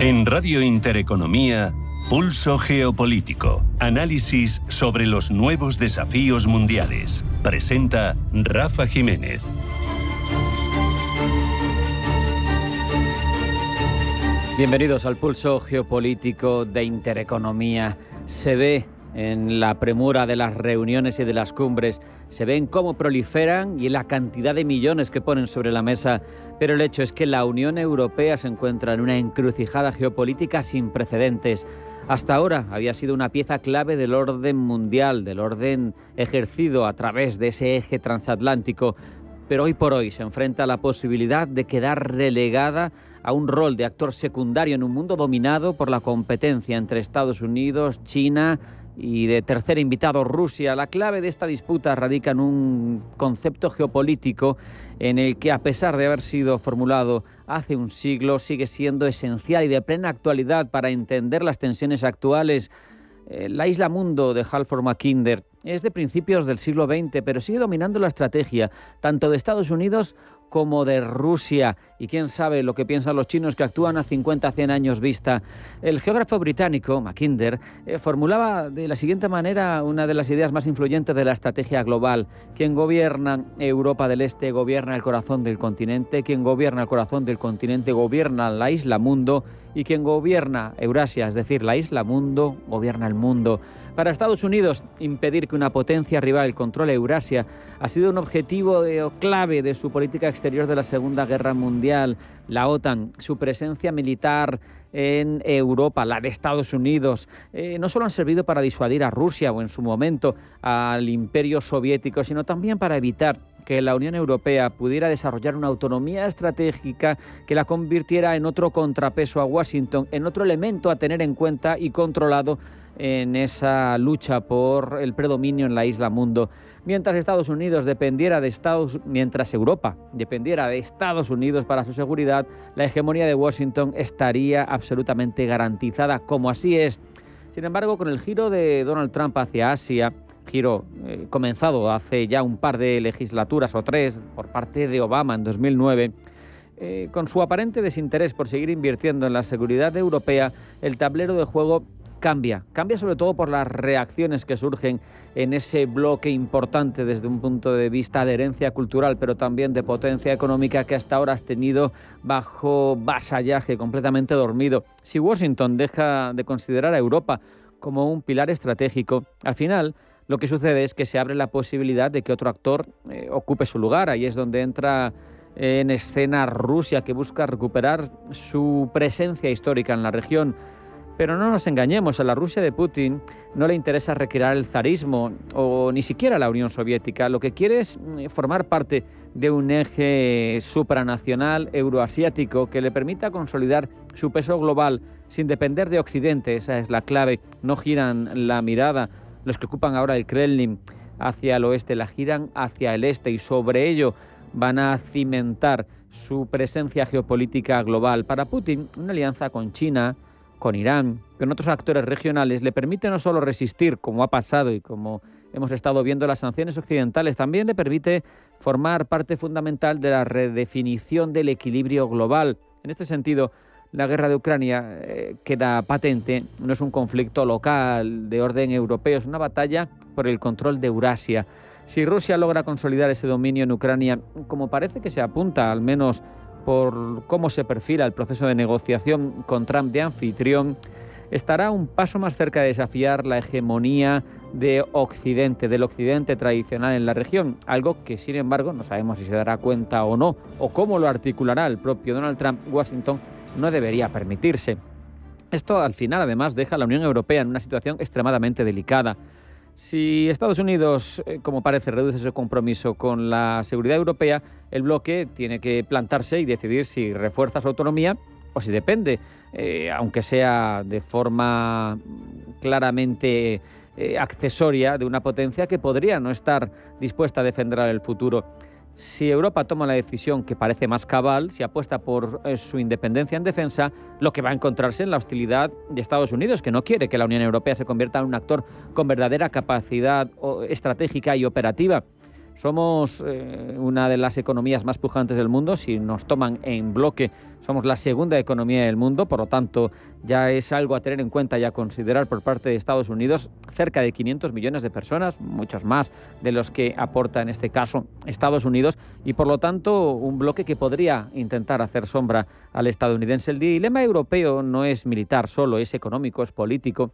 En Radio Intereconomía, Pulso Geopolítico. Análisis sobre los nuevos desafíos mundiales. Presenta Rafa Jiménez. Bienvenidos al Pulso Geopolítico de Intereconomía. Se ve en la premura de las reuniones y de las cumbres, se ven cómo proliferan y la cantidad de millones que ponen sobre la mesa, pero el hecho es que la Unión Europea se encuentra en una encrucijada geopolítica sin precedentes. Hasta ahora había sido una pieza clave del orden mundial, del orden ejercido a través de ese eje transatlántico, pero hoy por hoy se enfrenta a la posibilidad de quedar relegada a un rol de actor secundario en un mundo dominado por la competencia entre Estados Unidos, China y de tercer invitado Rusia. La clave de esta disputa radica en un concepto geopolítico en el que, a pesar de haber sido formulado hace un siglo, sigue siendo esencial y de plena actualidad para entender las tensiones actuales. La isla mundo de Halford Mackinder es de principios del siglo XX, pero sigue dominando la estrategia tanto de Estados Unidos como de Rusia. Y quién sabe lo que piensan los chinos, que actúan a 50, 100 años vista. El geógrafo británico Mackinder formulaba de la siguiente manera una de las ideas más influyentes de la estrategia global. Quien gobierna Europa del Este gobierna el corazón del continente, quien gobierna el corazón del continente gobierna la isla mundo, y quien gobierna Eurasia, es decir, la isla mundo, gobierna el mundo. Para Estados Unidos, impedir que una potencia rival controle Eurasia ha sido un objetivo clave de su política exterior de la Segunda Guerra Mundial. La OTAN, su presencia militar en Europa, la de Estados Unidos, no solo han servido para disuadir a Rusia o en su momento al Imperio Soviético, sino también para evitar que la Unión Europea pudiera desarrollar una autonomía estratégica que la convirtiera en otro contrapeso a Washington, en otro elemento a tener en cuenta y controlado en esa lucha por el predominio en la isla mundo. Mientras Europa dependiera de Estados Unidos para su seguridad, la hegemonía de Washington estaría absolutamente garantizada, como así es. Sin embargo, con el giro de Donald Trump hacia Asia, giro comenzado hace ya un par de legislaturas o tres por parte de Obama en 2009, con su aparente desinterés por seguir invirtiendo en la seguridad europea, el tablero de juego cambia sobre todo por las reacciones que surgen en ese bloque importante desde un punto de vista de herencia cultural, pero también de potencia económica que hasta ahora has tenido bajo vasallaje, completamente dormido. Si Washington deja de considerar a Europa como un pilar estratégico, al final lo que sucede es que se abre la posibilidad de que otro actor ocupe su lugar. Ahí es donde entra en escena Rusia, que busca recuperar su presencia histórica en la región. Pero no nos engañemos, a la Rusia de Putin no le interesa recrear el zarismo o ni siquiera la Unión Soviética. Lo que quiere es formar parte de un eje supranacional euroasiático que le permita consolidar su peso global sin depender de Occidente. Esa es la clave. No giran la mirada los que ocupan ahora el Kremlin hacia el oeste, la giran hacia el este, y sobre ello van a cimentar su presencia geopolítica global. Para Putin, una alianza con China, con Irán, con otros actores regionales, le permite no solo resistir, como ha pasado y como hemos estado viendo las sanciones occidentales, también le permite formar parte fundamental de la redefinición del equilibrio global. En este sentido, la guerra de Ucrania queda patente, no es un conflicto local de orden europeo, es una batalla por el control de Eurasia. Si Rusia logra consolidar ese dominio en Ucrania, como parece que se apunta, al menos por cómo se perfila el proceso de negociación con Trump de anfitrión, estará un paso más cerca de desafiar la hegemonía de Occidente, del Occidente tradicional en la región, algo que, sin embargo, no sabemos si se dará cuenta o no, o cómo lo articulará el propio Donald Trump. Washington no debería permitirse. Esto, al final, además, deja a la Unión Europea en una situación extremadamente delicada. Si Estados Unidos, como parece, reduce su compromiso con la seguridad europea, el bloque tiene que plantarse y decidir si refuerza su autonomía o si depende, aunque sea de forma claramente accesoria, de una potencia que podría no estar dispuesta a defender el futuro. Si Europa toma la decisión que parece más cabal, si apuesta por su independencia en defensa, lo que va a encontrarse en la hostilidad de Estados Unidos, que no quiere que la Unión Europea se convierta en un actor con verdadera capacidad estratégica y operativa. Somos una de las economías más pujantes del mundo. Si nos toman en bloque, somos la segunda economía del mundo. Por lo tanto, ya es algo a tener en cuenta y a considerar por parte de Estados Unidos. Cerca de 500 millones de personas, muchos más de los que aporta en este caso Estados Unidos. Y por lo tanto, un bloque que podría intentar hacer sombra al estadounidense. El dilema europeo no es militar solo, es económico, es político.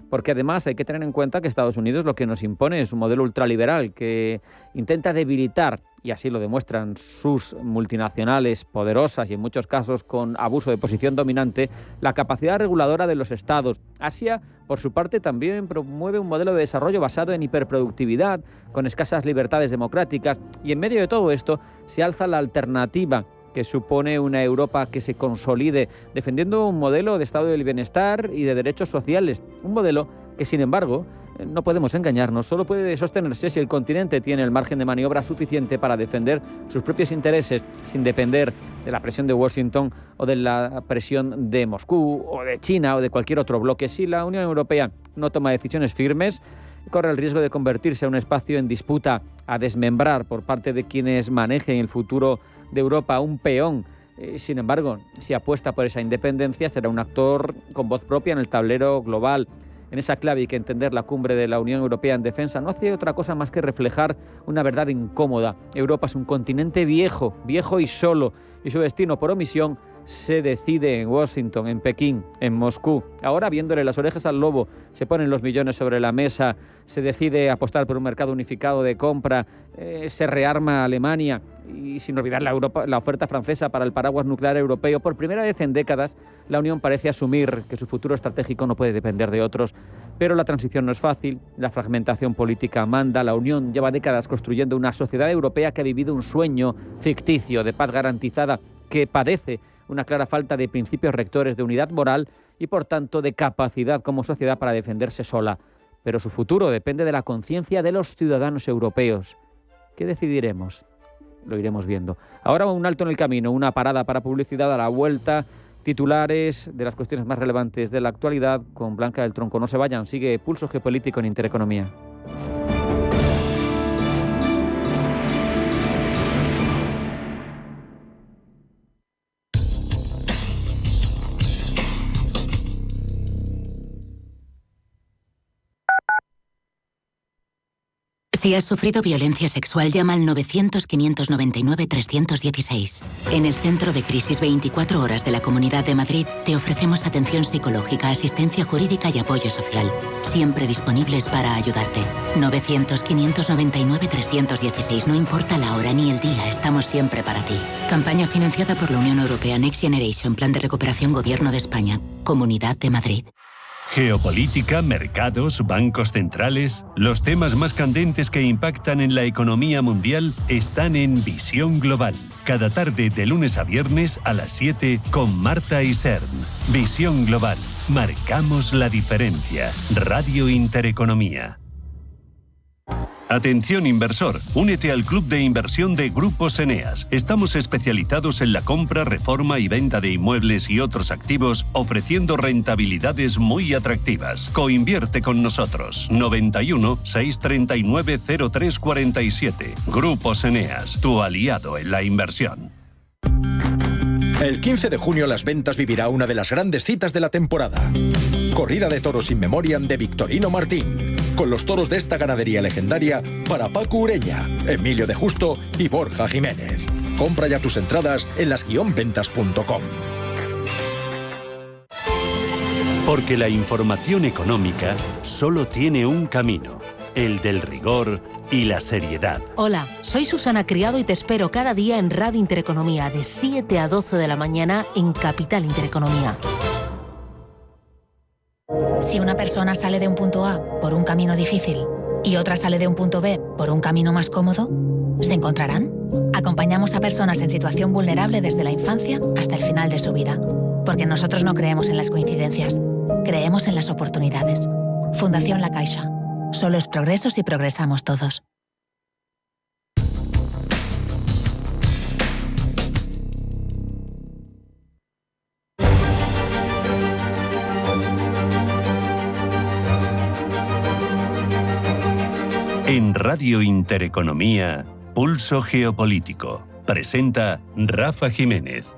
Porque además hay que tener en cuenta que Estados Unidos lo que nos impone es un modelo ultraliberal que intenta debilitar, y así lo demuestran sus multinacionales poderosas y en muchos casos con abuso de posición dominante, la capacidad reguladora de los estados. Asia, por su parte, también promueve un modelo de desarrollo basado en hiperproductividad, con escasas libertades democráticas, y en medio de todo esto se alza la alternativa que supone una Europa que se consolide, defendiendo un modelo de estado del bienestar y de derechos sociales. Un modelo que, sin embargo, no podemos engañarnos, solo puede sostenerse si el continente tiene el margen de maniobra suficiente para defender sus propios intereses sin depender de la presión de Washington o de la presión de Moscú o de China o de cualquier otro bloque. Si la Unión Europea no toma decisiones firmes, corre el riesgo de convertirse en un espacio en disputa a desmembrar por parte de quienes manejen el futuro de Europa, un peón. Sin embargo, si apuesta por esa independencia, será un actor con voz propia en el tablero global. En esa clave hay que entender la cumbre de la Unión Europea en defensa. No hace otra cosa más que reflejar una verdad incómoda. Europa es un continente viejo y solo, y su destino por omisión se decide en Washington, en Pekín, en Moscú. Ahora, viéndole las orejas al lobo, se ponen los millones sobre la mesa, se decide apostar por un mercado unificado de compra, se rearma Alemania y, sin olvidar la oferta francesa para el paraguas nuclear europeo. Por primera vez en décadas, la Unión parece asumir que su futuro estratégico no puede depender de otros. Pero la transición no es fácil, la fragmentación política manda. La Unión lleva décadas construyendo una sociedad europea que ha vivido un sueño ficticio de paz garantizada, que padece una clara falta de principios rectores de unidad moral y, por tanto, de capacidad como sociedad para defenderse sola. Pero su futuro depende de la conciencia de los ciudadanos europeos. ¿Qué decidiremos? Lo iremos viendo. Ahora un alto en el camino, una parada para publicidad. A la vuelta, titulares de las cuestiones más relevantes de la actualidad con Blanca del Tronco. No se vayan, sigue Pulso Geopolítico en Intereconomía. Si has sufrido violencia sexual, llama al 900-599-316. En el Centro de Crisis 24 Horas de la Comunidad de Madrid te ofrecemos atención psicológica, asistencia jurídica y apoyo social. Siempre disponibles para ayudarte. 900-599-316. No importa la hora ni el día, estamos siempre para ti. Campaña financiada por la Unión Europea Next Generation, Plan de Recuperación Gobierno de España, Comunidad de Madrid. Geopolítica, mercados, bancos centrales. Los temas más candentes que impactan en la economía mundial están en Visión Global. Cada tarde de lunes a viernes a las 7 con Marta Isern. Visión Global. Marcamos la diferencia. Radio Intereconomía. Atención inversor, únete al club de inversión de Grupos Eneas. Estamos especializados en la compra, reforma y venta de inmuebles y otros activos, ofreciendo rentabilidades muy atractivas. Coinvierte con nosotros. 91 639 0347. Grupos Eneas, tu aliado en la inversión. El 15 de junio Las Ventas vivirá una de las grandes citas de la temporada. Corrida de toros in memoriam de Victorino Martín, con los toros de esta ganadería legendaria para Paco Ureña, Emilio de Justo y Borja Jiménez. Compra ya tus entradas en las-ventas.com. Porque la información económica solo tiene un camino, el del rigor y la seriedad. Hola, soy Susana Criado y te espero cada día en Radio Intereconomía de 7 a 12 de la mañana en Capital Intereconomía. Si una persona sale de un punto A por un camino difícil y otra sale de un punto B por un camino más cómodo, ¿se encontrarán? Acompañamos a personas en situación vulnerable desde la infancia hasta el final de su vida. Porque nosotros no creemos en las coincidencias, creemos en las oportunidades. Fundación La Caixa. Solo es progreso si progresamos todos. En Radio Intereconomía, Pulso Geopolítico. Presenta Rafa Jiménez.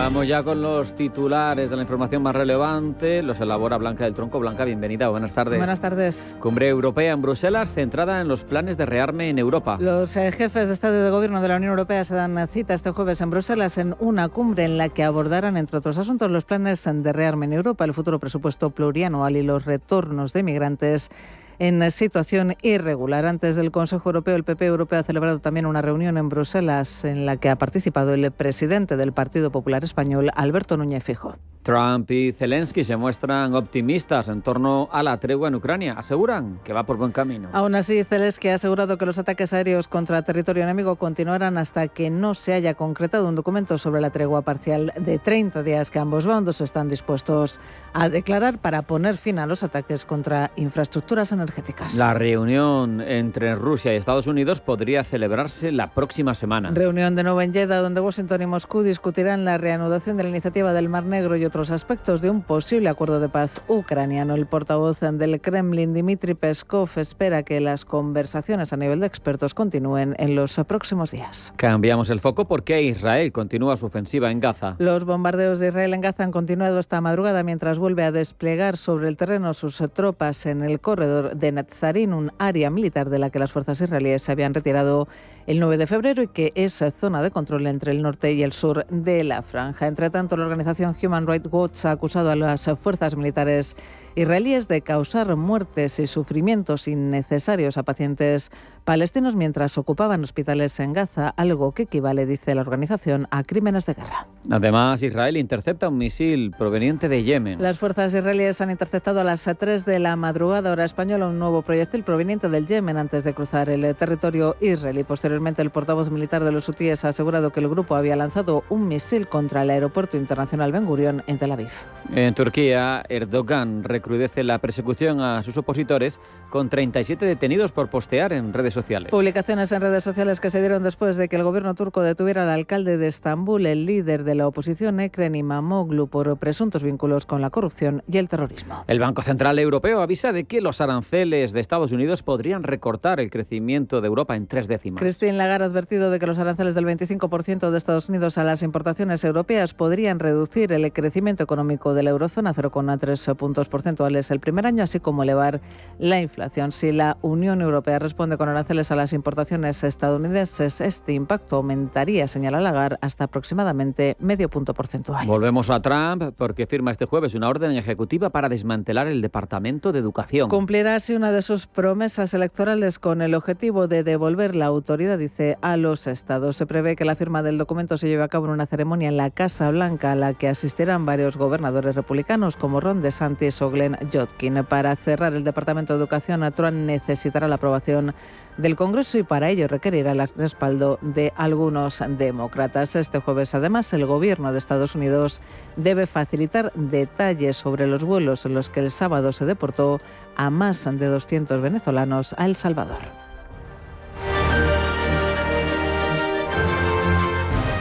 Vamos ya con los titulares de la información más relevante. Los elabora Blanca del Tronco. Blanca, bienvenida. Buenas tardes. Buenas tardes. Cumbre europea en Bruselas centrada en los planes de rearme en Europa. Los jefes de Estado y de Gobierno de la Unión Europea se dan cita este jueves en Bruselas en una cumbre en la que abordarán, entre otros asuntos, los planes de rearme en Europa, el futuro presupuesto plurianual y los retornos de migrantes en situación irregular. Antes del Consejo Europeo, el PP Europeo ha celebrado también una reunión en Bruselas en la que ha participado el presidente del Partido Popular Español, Alberto Núñez Feijóo. Trump y Zelensky se muestran optimistas en torno a la tregua en Ucrania. Aseguran que va por buen camino. Aún así, Zelensky ha asegurado que los ataques aéreos contra territorio enemigo continuarán hasta que no se haya concretado un documento sobre la tregua parcial de 30 días que ambos bandos están dispuestos a declarar para poner fin a los ataques contra infraestructuras energéticas. La reunión entre Rusia y Estados Unidos podría celebrarse la próxima semana. Reunión de nuevo en Jeddah, donde Washington y Moscú discutirán la reanudación de la iniciativa del Mar Negro y otros aspectos de un posible acuerdo de paz ucraniano. El portavoz del Kremlin, Dmitry Peskov, espera que las conversaciones a nivel de expertos continúen en los próximos días. Cambiamos el foco porque Israel continúa su ofensiva en Gaza. Los bombardeos de Israel en Gaza han continuado esta madrugada mientras vuelve a desplegar sobre el terreno sus tropas en el corredor de Netzarim, un área militar de la que las fuerzas israelíes se habían retirado el 9 de febrero y que es zona de control entre el norte y el sur de la franja. Entre tanto, la organización Human Rights Watch ha acusado a las fuerzas militares israelíes de causar muertes y sufrimientos innecesarios a pacientes palestinos mientras ocupaban hospitales en Gaza, algo que equivale, dice la organización, a crímenes de guerra. Además, Israel intercepta un misil proveniente de Yemen. Las fuerzas israelíes han interceptado a las 3 de la madrugada hora española un nuevo proyectil proveniente del Yemen antes de cruzar el territorio israelí. Posteriormente, el portavoz militar de los hutíes ha asegurado que el grupo había lanzado un misil contra el aeropuerto internacional Ben Gurion en Tel Aviv. En Turquía, Erdogan recrudece la persecución a sus opositores con 37 detenidos por postear en redes sociales. Publicaciones en redes sociales que se dieron después de que el gobierno turco detuviera al alcalde de Estambul, el líder de la oposición Ekrem İmamoğlu, por presuntos vínculos con la corrupción y el terrorismo. El Banco Central Europeo avisa de que los aranceles de Estados Unidos podrían recortar el crecimiento de Europa en 3 décimas. Christine Lagarde ha advertido de que los aranceles del 25% de Estados Unidos a las importaciones europeas podrían reducir el crecimiento económico de la eurozona 0,3 puntos porcentuales el primer año, así como elevar la inflación. Si la Unión Europea responde con aranceles a las importaciones estadounidenses, este impacto aumentaría, señala Lagarde, hasta aproximadamente medio punto porcentual. Volvemos a Trump porque firma este jueves una orden ejecutiva para desmantelar el Departamento de Educación. Cumplirá así una de sus promesas electorales con el objetivo de devolver la autoridad, dice, a los estados. Se prevé que la firma del documento se lleve a cabo en una ceremonia en la Casa Blanca a la que asistirán varios gobernadores republicanos como Ron DeSantis o Glenn Youngkin. Para cerrar el Departamento de Educación, Trump necesitará la aprobación del Congreso y para ello requerirá el respaldo de algunos demócratas. Este jueves, además, el gobierno de Estados Unidos debe facilitar detalles sobre los vuelos en los que el sábado se deportó a más de 200 venezolanos a El Salvador.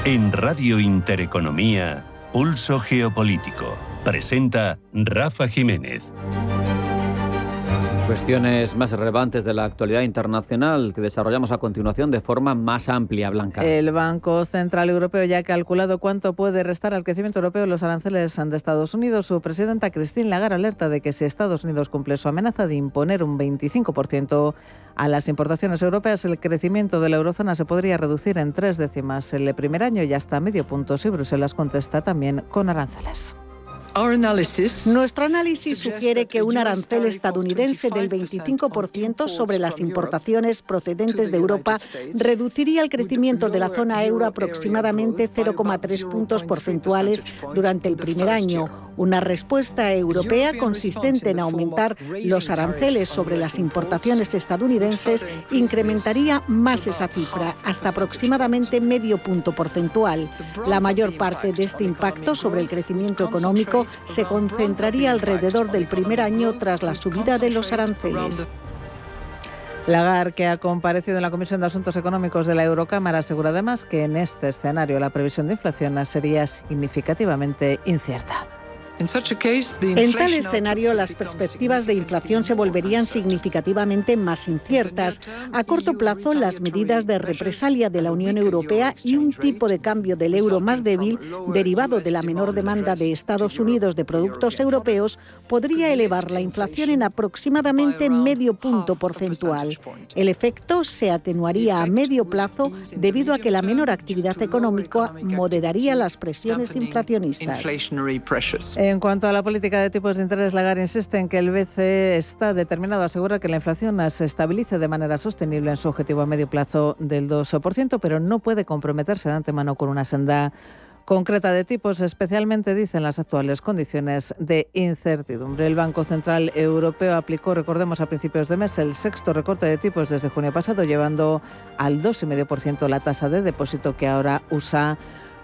En Radio Intereconomía, Pulso Geopolítico. Presenta Rafa Jiménez. Cuestiones más relevantes de la actualidad internacional que desarrollamos a continuación de forma más amplia, Blanca. El Banco Central Europeo ya ha calculado cuánto puede restar al crecimiento europeo los aranceles de Estados Unidos. Su presidenta Christine Lagarde alerta de que si Estados Unidos cumple su amenaza de imponer un 25% a las importaciones europeas, el crecimiento de la eurozona se podría reducir en 3 décimas el primer año y hasta medio punto si Bruselas contesta también con aranceles. Nuestro análisis sugiere que un arancel estadounidense del 25% sobre las importaciones procedentes de Europa reduciría el crecimiento de la zona euro aproximadamente 0,3 puntos porcentuales durante el primer año. Una respuesta europea consistente en aumentar los aranceles sobre las importaciones estadounidenses incrementaría más esa cifra, hasta aproximadamente medio punto porcentual. La mayor parte de este impacto sobre el crecimiento económico se concentraría alrededor del primer año tras la subida de los aranceles. Lagarde, que ha comparecido en la Comisión de Asuntos Económicos de la Eurocámara, asegura además que en este escenario la previsión de inflación sería significativamente incierta. En tal escenario, las perspectivas de inflación se volverían significativamente más inciertas. A corto plazo, las medidas de represalia de la Unión Europea y un tipo de cambio del euro más débil, derivado de la menor demanda de Estados Unidos de productos europeos, podría elevar la inflación en aproximadamente medio punto porcentual. El efecto se atenuaría a medio plazo debido a que la menor actividad económica moderaría las presiones inflacionistas. En cuanto a la política de tipos de interés, Lagarde insiste en que el BCE está determinado a asegurar que la inflación se estabilice de manera sostenible en su objetivo a medio plazo del 2%, pero no puede comprometerse de antemano con una senda concreta de tipos, especialmente, dice, en las actuales condiciones de incertidumbre. El Banco Central Europeo aplicó, recordemos, a principios de mes el sexto recorte de tipos desde junio pasado, llevando al 2,5% la tasa de depósito que ahora usa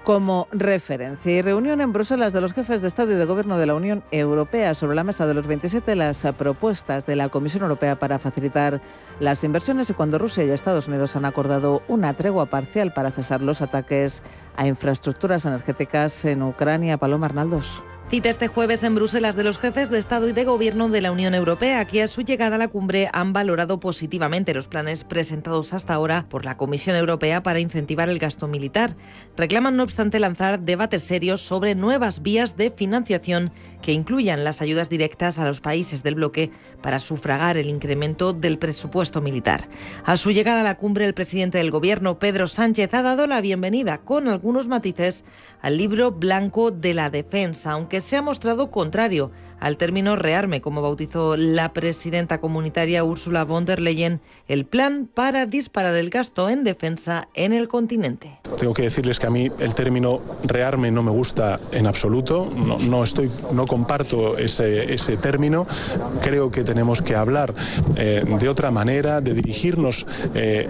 como referencia. Y reunión en Bruselas de los jefes de Estado y de Gobierno de la Unión Europea. Sobre la mesa de los 27 las propuestas de la Comisión Europea para facilitar las inversiones, y cuando Rusia y Estados Unidos han acordado una tregua parcial para cesar los ataques a infraestructuras energéticas en Ucrania. Paloma Arnaldos. Cita este jueves en Bruselas de los jefes de Estado y de Gobierno de la Unión Europea, que a su llegada a la cumbre han valorado positivamente los planes presentados hasta ahora por la Comisión Europea para incentivar el gasto militar. Reclaman, no obstante, lanzar debates serios sobre nuevas vías de financiación que incluyan las ayudas directas a los países del bloque para sufragar el incremento del presupuesto militar. A su llegada a la cumbre, el presidente del Gobierno, Pedro Sánchez, ha dado la bienvenida, con algunos matices, al libro blanco de la defensa, aunque se ha mostrado contrario al término rearme, como bautizó la presidenta comunitaria Ursula von der Leyen, el plan para disparar el gasto en defensa en el continente. Tengo que decirles que a mí el término rearme no me gusta en absoluto, no comparto ese término. Creo que tenemos que hablar de otra manera, de dirigirnos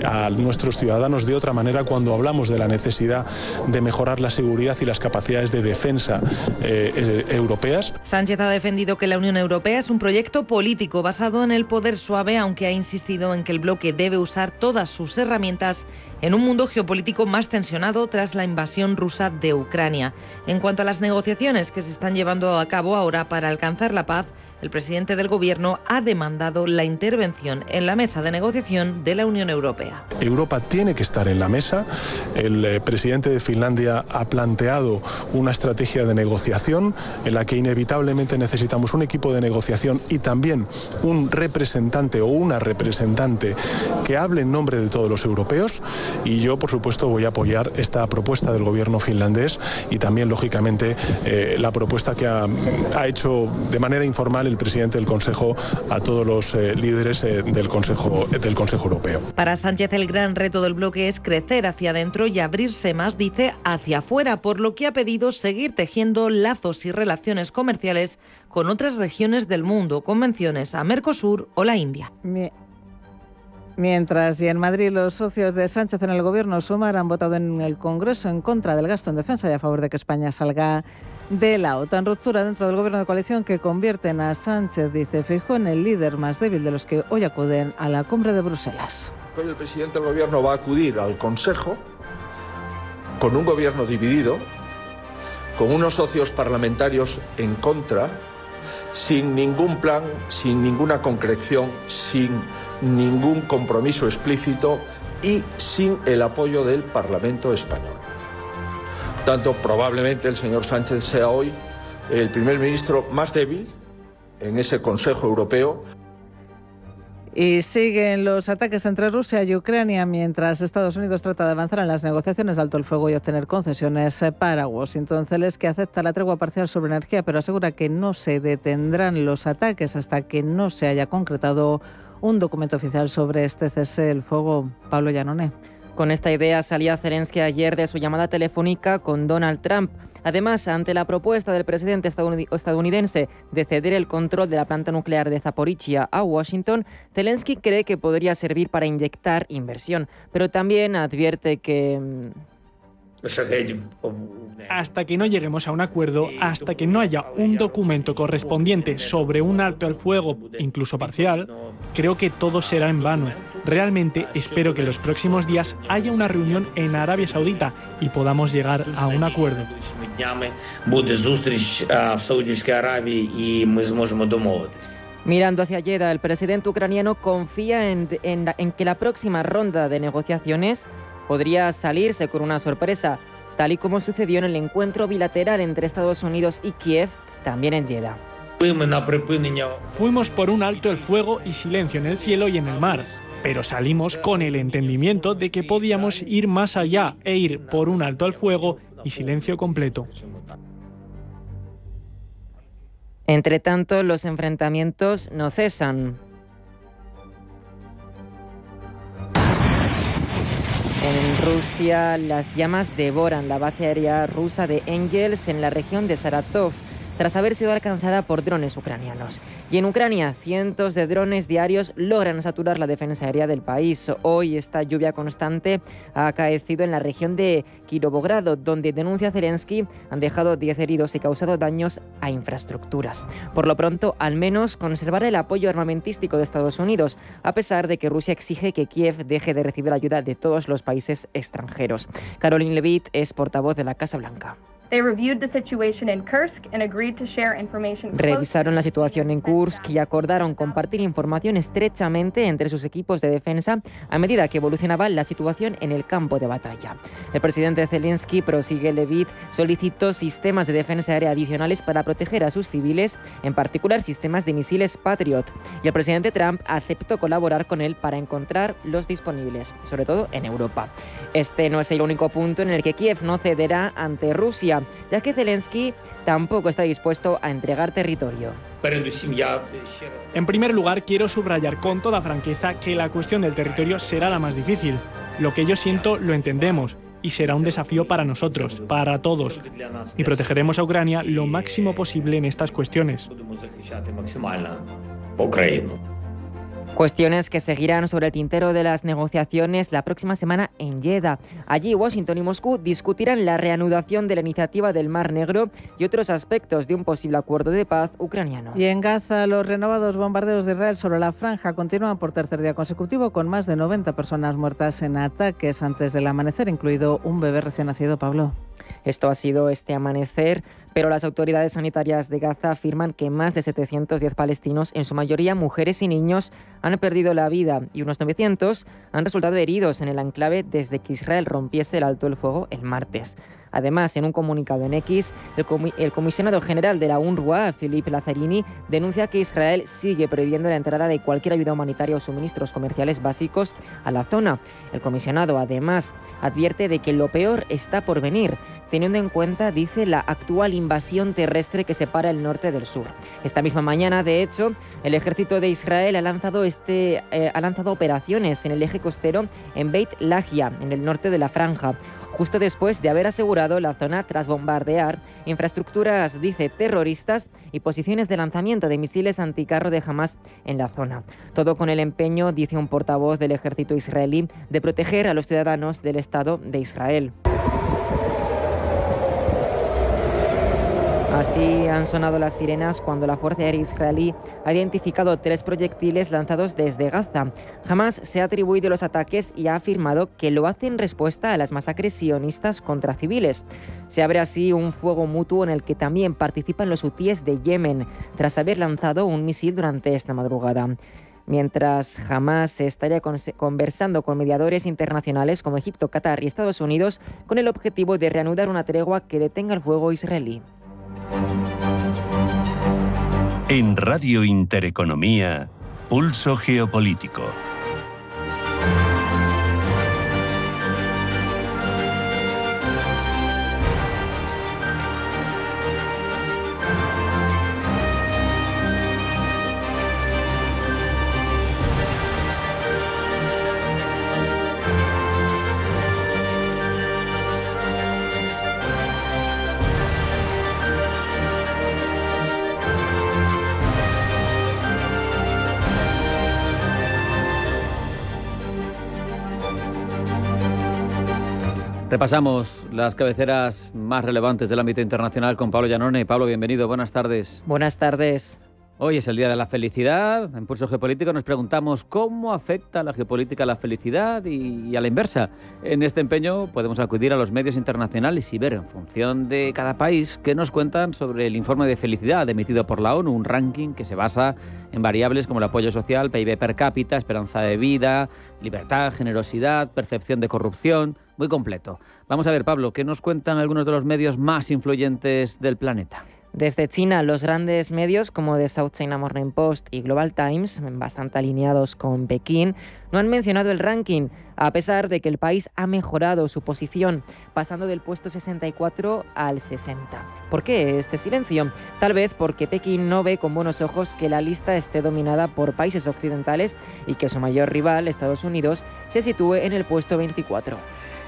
a nuestros ciudadanos de otra manera cuando hablamos de la necesidad de mejorar la seguridad y las capacidades de defensa europeas. Sánchez ha defendido que la Unión Europea es un proyecto político basado en el poder suave, aunque ha insistido en que el bloque debe usar todas sus herramientas en un mundo geopolítico más tensionado tras la invasión rusa de Ucrania. En cuanto a las negociaciones que se están llevando a cabo ahora para alcanzar la paz, el presidente del Gobierno ha demandado la intervención en la mesa de negociación de la Unión Europea. Europa tiene que estar en la mesa. El presidente de Finlandia ha planteado una estrategia de negociación en la que inevitablemente necesitamos un equipo de negociación y también un representante o una representante que hable en nombre de todos los europeos. Y yo, por supuesto, voy a apoyar esta propuesta del Gobierno finlandés y también, lógicamente, la propuesta que ha hecho de manera informal el presidente del Consejo a todos los líderes del Consejo Europeo. Para Sánchez, el gran reto del bloque es crecer hacia adentro y abrirse más, dice, hacia afuera, por lo que ha pedido seguir tejiendo lazos y relaciones comerciales con otras regiones del mundo, con menciones a Mercosur o la India. Mientras, y en Madrid, los socios de Sánchez en el Gobierno, Sumar, han votado en el Congreso en contra del gasto en defensa y a favor de que España salga de la OTAN. Ruptura dentro del Gobierno de coalición que convierten a Sánchez, dice Feijóo, en el líder más débil de los que hoy acuden a la cumbre de Bruselas. Hoy el presidente del Gobierno va a acudir al Consejo con un Gobierno dividido, con unos socios parlamentarios en contra, sin ningún plan, sin ninguna concreción, sin ningún compromiso explícito y sin el apoyo del Parlamento español. Tanto probablemente el señor Sánchez sea hoy el primer ministro más débil en ese Consejo Europeo. Y siguen los ataques entre Rusia y Ucrania mientras Estados Unidos trata de avanzar en las negociaciones de alto el fuego y obtener concesiones para Washington. Zelensky acepta la tregua parcial sobre energía, pero asegura que no se detendrán los ataques hasta que no se haya concretado un documento oficial sobre este cese el fuego. Pablo Llanoné. Con esta idea salía Zelensky ayer de su llamada telefónica con Donald Trump. Además, ante la propuesta del presidente estadounidense de ceder el control de la planta nuclear de Zaporizhia a Washington, Zelensky cree que podría servir para inyectar inversión, pero también advierte que hasta que no lleguemos a un acuerdo, hasta que no haya un documento correspondiente sobre un alto al fuego, incluso parcial, creo que todo será en vano. Realmente espero que en los próximos días haya una reunión en Arabia Saudita y podamos llegar a un acuerdo. Mirando hacia Jeddah, el presidente ucraniano confía en que la próxima ronda de negociaciones podría salirse con una sorpresa, tal y como sucedió en el encuentro bilateral entre Estados Unidos y Kiev, también en Jeddah. Fuimos por un alto el fuego y silencio en el cielo y en el mar, pero salimos con el entendimiento de que podíamos ir más allá e ir por un alto al fuego y silencio completo. Entre tanto, los enfrentamientos no cesan. En Rusia, las llamas devoran la base aérea rusa de Engels en la región de Saratov, tras haber sido alcanzada por drones ucranianos. Y en Ucrania, cientos de drones diarios logran saturar la defensa aérea del país. Hoy esta lluvia constante ha acaecido en la región de Kirovogrado, donde, denuncia Zelensky, han dejado 10 heridos y causado daños a infraestructuras. Por lo pronto, al menos conservar el apoyo armamentístico de Estados Unidos, a pesar de que Rusia exige que Kiev deje de recibir ayuda de todos los países extranjeros. Caroline Levitt es portavoz de la Casa Blanca. Revisaron la situación en Kursk y acordaron compartir información estrechamente entre sus equipos de defensa a medida que evolucionaba la situación en el campo de batalla. El presidente Zelensky, prosigue Levitt, solicitó sistemas de defensa aérea adicionales para proteger a sus civiles, en particular sistemas de misiles Patriot. Y el presidente Trump aceptó colaborar con él para encontrar los disponibles, sobre todo en Europa. Este no es el único punto en el que Kiev no cederá ante Rusia, ya que Zelensky tampoco está dispuesto a entregar territorio. En primer lugar, quiero subrayar con toda franqueza que la cuestión del territorio será la más difícil. Lo que yo siento lo entendemos y será un desafío para nosotros, para todos. Y protegeremos a Ucrania lo máximo posible en estas cuestiones. Cuestiones que seguirán sobre el tintero de las negociaciones la próxima semana en Jeddah. Allí, Washington y Moscú discutirán la reanudación de la iniciativa del Mar Negro y otros aspectos de un posible acuerdo de paz ucraniano. Y en Gaza, los renovados bombardeos de Israel sobre la franja continúan por tercer día consecutivo, con más de 90 personas muertas en ataques antes del amanecer, incluido un bebé recién nacido, Pablo. Esto ha sido este amanecer, pero las autoridades sanitarias de Gaza afirman que más de 710 palestinos, en su mayoría mujeres y niños, han perdido la vida y unos 900 han resultado heridos en el enclave desde que Israel rompiese el alto el fuego el martes. Además, en un comunicado en X, el comisionado general de la UNRWA, Philippe Lazzarini, denuncia que Israel sigue prohibiendo la entrada de cualquier ayuda humanitaria o suministros comerciales básicos a la zona. El comisionado, además, advierte de que lo peor está por venir, teniendo en cuenta, dice, la actual invasión terrestre que separa el norte del sur. Esta misma mañana, de hecho, el ejército de Israel ha lanzado operaciones en el eje costero en Beit Lahia, en el norte de la franja, justo después de haber asegurado la zona tras bombardear infraestructuras, dice, terroristas y posiciones de lanzamiento de misiles anticarro de Hamas en la zona. Todo con el empeño, dice un portavoz del ejército israelí, de proteger a los ciudadanos del Estado de Israel. Así han sonado las sirenas cuando la Fuerza Aérea israelí ha identificado 3 proyectiles lanzados desde Gaza. Hamas se ha atribuido los ataques y ha afirmado que lo hace en respuesta a las masacres sionistas contra civiles. Se abre así un fuego mutuo en el que también participan los hutíes de Yemen, tras haber lanzado un misil durante esta madrugada. Mientras Hamas se estaría conversando con mediadores internacionales como Egipto, Qatar y Estados Unidos con el objetivo de reanudar una tregua que detenga el fuego israelí. En Radio Intereconomía, Pulso Geopolítico. Repasamos las cabeceras más relevantes del ámbito internacional con Pablo Llanone. Pablo, bienvenido, buenas tardes. Buenas tardes. Hoy es el Día de la Felicidad. En Pulso Geopolítico nos preguntamos cómo afecta la geopolítica a la felicidad y a la inversa. En este empeño podemos acudir a los medios internacionales y ver, en función de cada país, qué nos cuentan sobre el informe de felicidad emitido por la ONU, un ranking que se basa en variables como el apoyo social, PIB per cápita, esperanza de vida, libertad, generosidad, percepción de corrupción. Muy completo. Vamos a ver, Pablo, ¿qué nos cuentan algunos de los medios más influyentes del planeta? Desde China, los grandes medios como The South China Morning Post y Global Times, bastante alineados con Pekín, no han mencionado el ranking, a pesar de que el país ha mejorado su posición, pasando del puesto 64 al 60. ¿Por qué este silencio? Tal vez porque Pekín no ve con buenos ojos que la lista esté dominada por países occidentales y que su mayor rival, Estados Unidos, se sitúe en el puesto 24.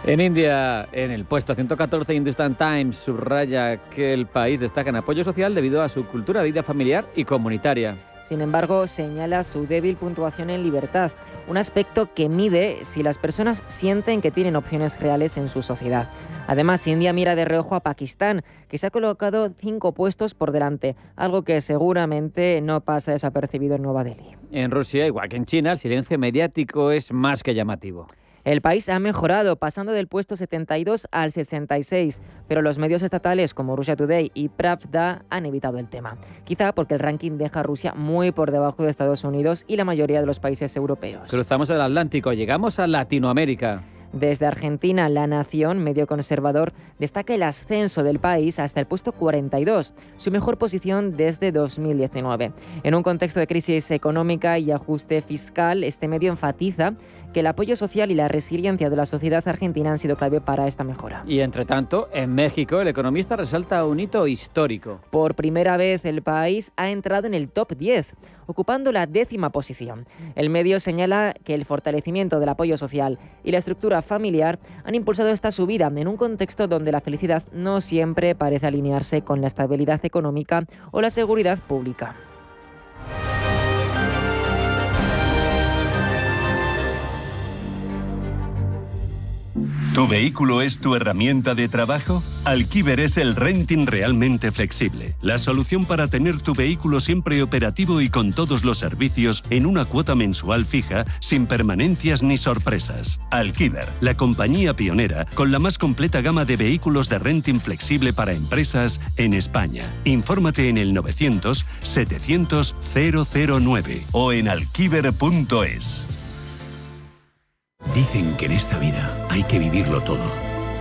En India, en el puesto 114, Hindustan Times subraya que el país destaca en apoyo social debido a su cultura de vida familiar y comunitaria. Sin embargo, señala su débil puntuación en libertad, un aspecto que mide si las personas sienten que tienen opciones reales en su sociedad. Además, India mira de reojo a Pakistán, que se ha colocado 5 puestos por delante, algo que seguramente no pasa desapercibido en Nueva Delhi. En Rusia, igual que en China, el silencio mediático es más que llamativo. El país ha mejorado, pasando del puesto 72 al 66, pero los medios estatales como Russia Today y Pravda han evitado el tema. Quizá porque el ranking deja a Rusia muy por debajo de Estados Unidos y la mayoría de los países europeos. Cruzamos el Atlántico, llegamos a Latinoamérica. Desde Argentina, La Nación, medio conservador, destaca el ascenso del país hasta el puesto 42, su mejor posición desde 2019. En un contexto de crisis económica y ajuste fiscal, este medio enfatiza que el apoyo social y la resiliencia de la sociedad argentina han sido clave para esta mejora. Y entre tanto, en México, el economista resalta un hito histórico. Por primera vez, el país ha entrado en el top 10, ocupando la 10ª posición. El medio señala que el fortalecimiento del apoyo social y la estructura familiar han impulsado esta subida en un contexto donde la felicidad no siempre parece alinearse con la estabilidad económica o la seguridad pública. ¿Tu vehículo es tu herramienta de trabajo? Alquiver es el renting realmente flexible. La solución para tener tu vehículo siempre operativo y con todos los servicios en una cuota mensual fija, sin permanencias ni sorpresas. Alquiver, la compañía pionera con la más completa gama de vehículos de renting flexible para empresas en España. Infórmate en el 900 700 009 o en alquiver.es. Dicen que en esta vida hay que vivirlo todo.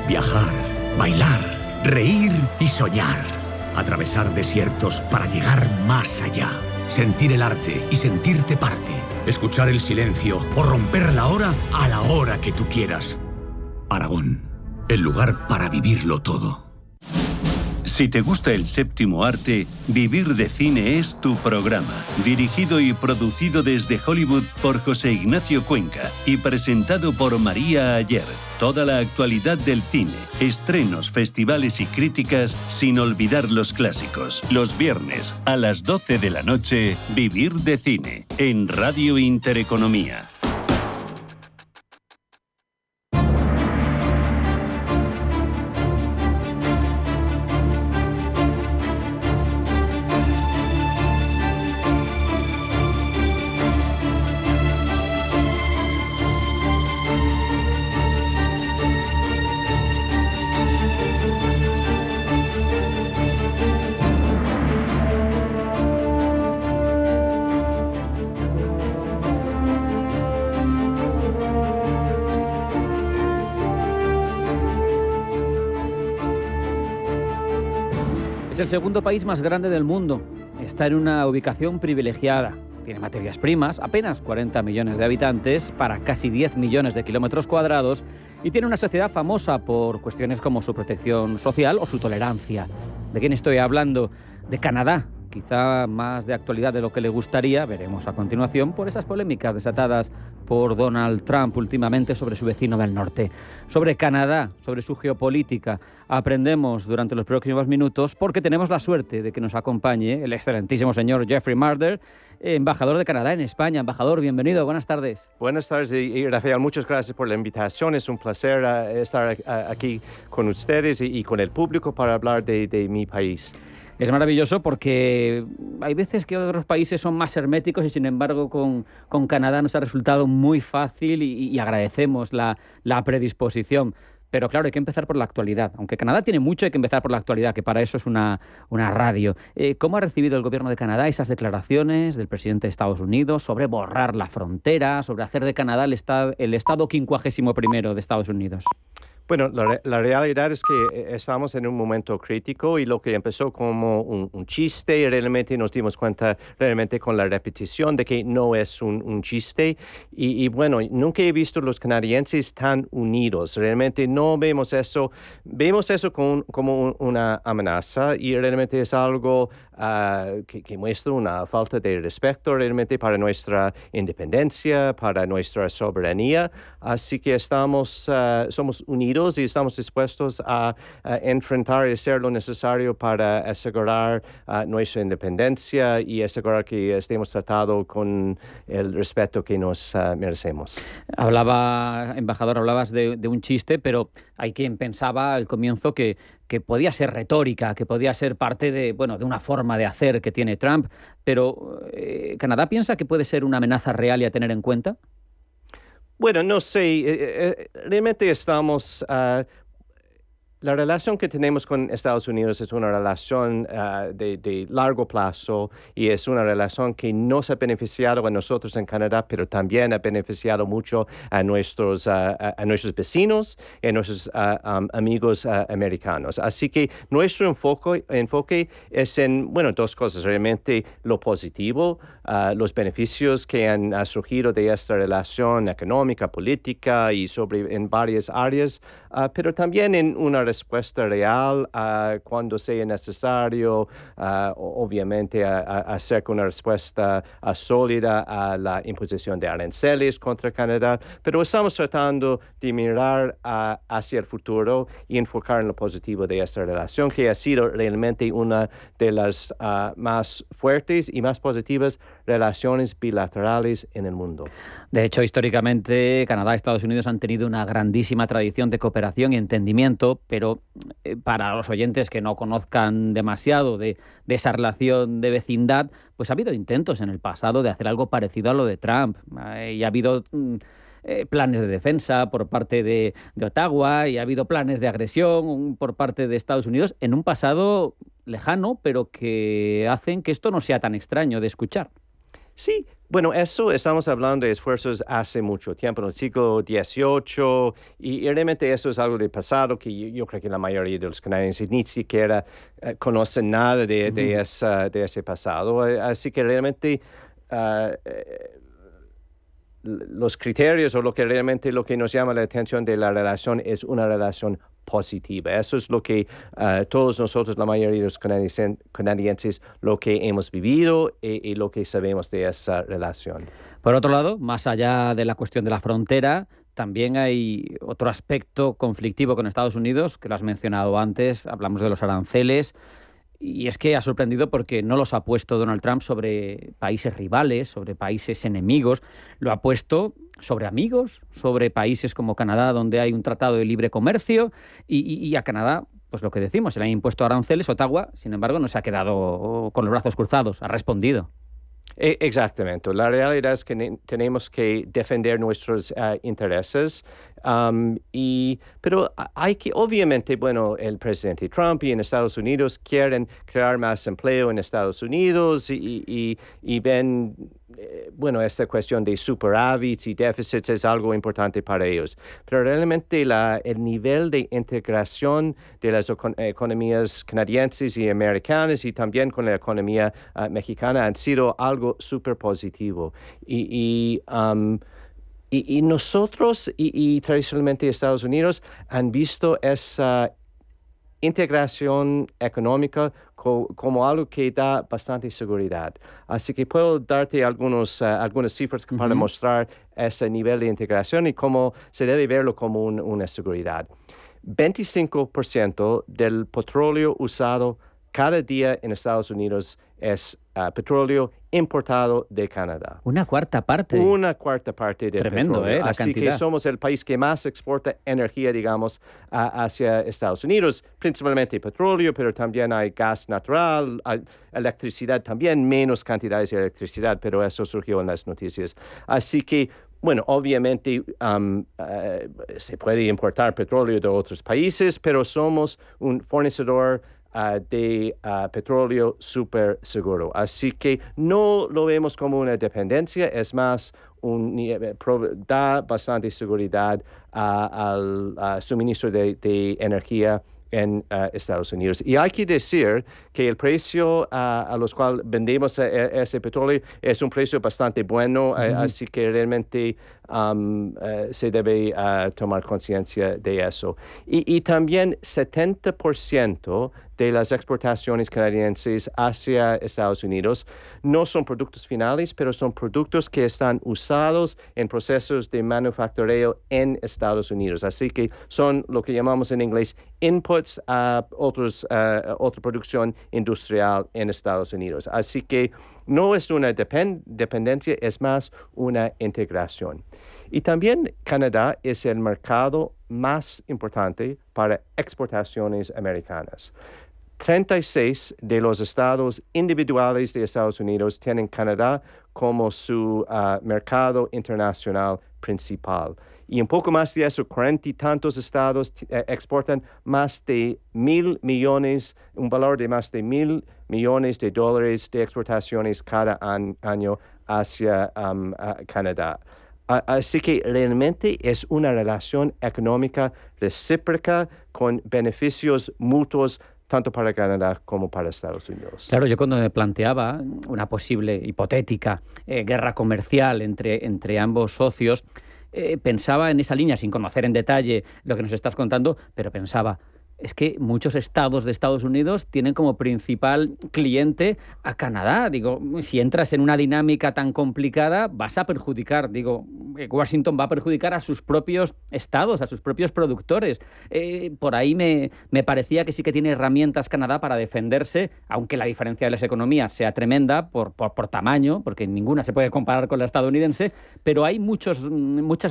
Viajar, bailar, reír y soñar. Atravesar desiertos para llegar más allá. Sentir el arte y sentirte parte. Escuchar el silencio o romper la hora a la hora que tú quieras. Aragón, el lugar para vivirlo todo. Si te gusta el séptimo arte, Vivir de Cine es tu programa. Dirigido y producido desde Hollywood por José Ignacio Cuenca y presentado por María Ayer. Toda la actualidad del cine, estrenos, festivales y críticas, sin olvidar los clásicos. Los viernes a las 12 de la noche, Vivir de Cine, en Radio Intereconomía. Es el segundo país más grande del mundo. Está en una ubicación privilegiada. Tiene materias primas, apenas 40 millones de habitantes para casi 10 millones de kilómetros cuadrados y tiene una sociedad famosa por cuestiones como su protección social o su tolerancia. ¿De quién estoy hablando? De Canadá. Quizá más de actualidad de lo que le gustaría, veremos a continuación, por esas polémicas desatadas por Donald Trump últimamente sobre su vecino del norte. Sobre Canadá, sobre su geopolítica, aprendemos durante los próximos minutos porque tenemos la suerte de que nos acompañe el excelentísimo señor Jeffrey Marder, embajador de Canadá en España. Embajador, bienvenido, buenas tardes. Buenas tardes y Rafael, muchas gracias por la invitación. Es un placer estar aquí con ustedes y con el público para hablar de mi país. Es maravilloso porque hay veces que otros países son más herméticos y sin embargo con Canadá nos ha resultado muy fácil y agradecemos la predisposición. Pero claro, hay que empezar por la actualidad. Aunque Canadá tiene mucho, hay que empezar por la actualidad, que para eso es una radio. ¿Cómo ha recibido el gobierno de Canadá esas declaraciones del presidente de Estados Unidos sobre borrar la frontera, sobre hacer de Canadá el estado 51º de Estados Unidos? Bueno, la realidad es que estamos en un momento crítico y lo que empezó como un chiste, realmente nos dimos cuenta realmente con la repetición de que no es un chiste. Y bueno, nunca he visto los canadienses tan unidos. Realmente no vemos eso como una amenaza y realmente es algo que muestra una falta de respeto realmente para nuestra independencia, para nuestra soberanía. Así que somos unidos y estamos dispuestos a enfrentar y hacer lo necesario para asegurar nuestra independencia y asegurar que estemos tratados con el respeto que nos merecemos. Embajador, hablabas de un chiste, pero hay quien pensaba al comienzo que podía ser retórica, que podía ser parte de una forma de hacer que tiene Trump, pero ¿Canadá piensa que puede ser una amenaza real y a tener en cuenta? Bueno, no sé, realmente estamos... La relación que tenemos con Estados Unidos es una relación de largo plazo y es una relación que nos ha beneficiado a nosotros en Canadá, pero también ha beneficiado mucho a nuestros vecinos y a nuestros amigos americanos. Así que nuestro enfoque es en, dos cosas, realmente lo positivo, los beneficios que han surgido de esta relación económica, política y en varias áreas, pero también en una respuesta real cuando sea necesario, obviamente hacer una respuesta sólida a la imposición de aranceles contra Canadá, pero estamos tratando de mirar hacia el futuro y enfocar en lo positivo de esta relación, que ha sido realmente una de las más fuertes y más positivas relaciones bilaterales en el mundo. De hecho, históricamente, Canadá y Estados Unidos han tenido una grandísima tradición de cooperación y entendimiento, pero para los oyentes que no conozcan demasiado de esa relación de vecindad, pues ha habido intentos en el pasado de hacer algo parecido a lo de Trump. Y ha habido planes de defensa por parte de Ottawa y ha habido planes de agresión por parte de Estados Unidos en un pasado lejano, pero que hacen que esto no sea tan extraño de escuchar. Sí, bueno, eso estamos hablando de esfuerzos hace mucho tiempo, en el siglo XVIII, y realmente eso es algo del pasado que yo creo que la mayoría de los canadienses ni siquiera conocen nada de ese pasado. Así que realmente los criterios o lo que nos llama la atención de la relación es una relación positiva. Eso es lo que todos nosotros, la mayoría de los canadienses, lo que hemos vivido y lo que sabemos de esa relación. Por otro lado, más allá de la cuestión de la frontera, también hay otro aspecto conflictivo con Estados Unidos, que lo has mencionado antes, hablamos de los aranceles, y es que ha sorprendido porque no los ha puesto Donald Trump sobre países rivales, sobre países enemigos, lo ha puesto sobre amigos, sobre países como Canadá, donde hay un tratado de libre comercio, y a Canadá, pues lo que decimos, se le han impuesto aranceles. Ottawa, sin embargo, no se ha quedado con los brazos cruzados, ha respondido. Exactamente. La realidad es que tenemos que defender nuestros intereses, pero hay que, obviamente, el presidente Trump y en Estados Unidos quieren crear más empleo en Estados Unidos y ven, esta cuestión de superávits y déficits es algo importante para ellos. Pero realmente el nivel de integración de las economías canadienses y americanas y también con la economía mexicana han sido algo súper positivo. Y nosotros y tradicionalmente Estados Unidos han visto esa integración económica como algo que da bastante seguridad. Así que puedo darte algunas cifras para mostrar ese nivel de integración y cómo se debe verlo como una seguridad. 25% del petróleo usado cada día en Estados Unidos es petróleo importado de Canadá. Una cuarta parte. Una cuarta parte del Tremendo, petróleo. La Así cantidad. que somos el país que más exporta energía, digamos, hacia Estados Unidos, principalmente petróleo, pero también hay gas natural, hay electricidad también, menos cantidades de electricidad, pero eso surgió en las noticias. Así que, bueno, obviamente se puede importar petróleo de otros países, pero somos un fornecedor de petróleo súper seguro. Así que no lo vemos como una dependencia, es más, da bastante seguridad al suministro de energía en Estados Unidos. Y hay que decir que el precio a los cuales vendemos ese petróleo es un precio bastante bueno, así que realmente se debe tomar conciencia de eso. Y también 70% de las exportaciones canadienses hacia Estados Unidos no son productos finales, pero son productos que están usados en procesos de manufactureo en Estados Unidos. Así que son lo que llamamos en inglés inputs a otra producción industrial en Estados Unidos. Así que no es una dependencia, es más una integración. Y también Canadá es el mercado más importante para exportaciones americanas. 36 de los estados individuales de Estados Unidos tienen Canadá como su mercado internacional principal. Y un poco más de eso, 40 y tantos estados exportan más de 1,000 millones, un valor de más de $1,000 millones de exportaciones cada año hacia Canadá. Así que realmente es una relación económica recíproca con beneficios mutuos tanto para Canadá como para Estados Unidos. Claro, yo cuando me planteaba una posible hipotética guerra comercial entre ambos socios, pensaba en esa línea, sin conocer en detalle lo que nos estás contando, pero pensaba, es que muchos estados de Estados Unidos tienen como principal cliente a Canadá. Digo, si entras en una dinámica tan complicada, vas a perjudicar, Washington va a perjudicar a sus propios estados, a sus propios productores. Por ahí me parecía que sí que tiene herramientas Canadá para defenderse, aunque la diferencia de las economías sea tremenda por tamaño, porque ninguna se puede comparar con la estadounidense, pero hay muchas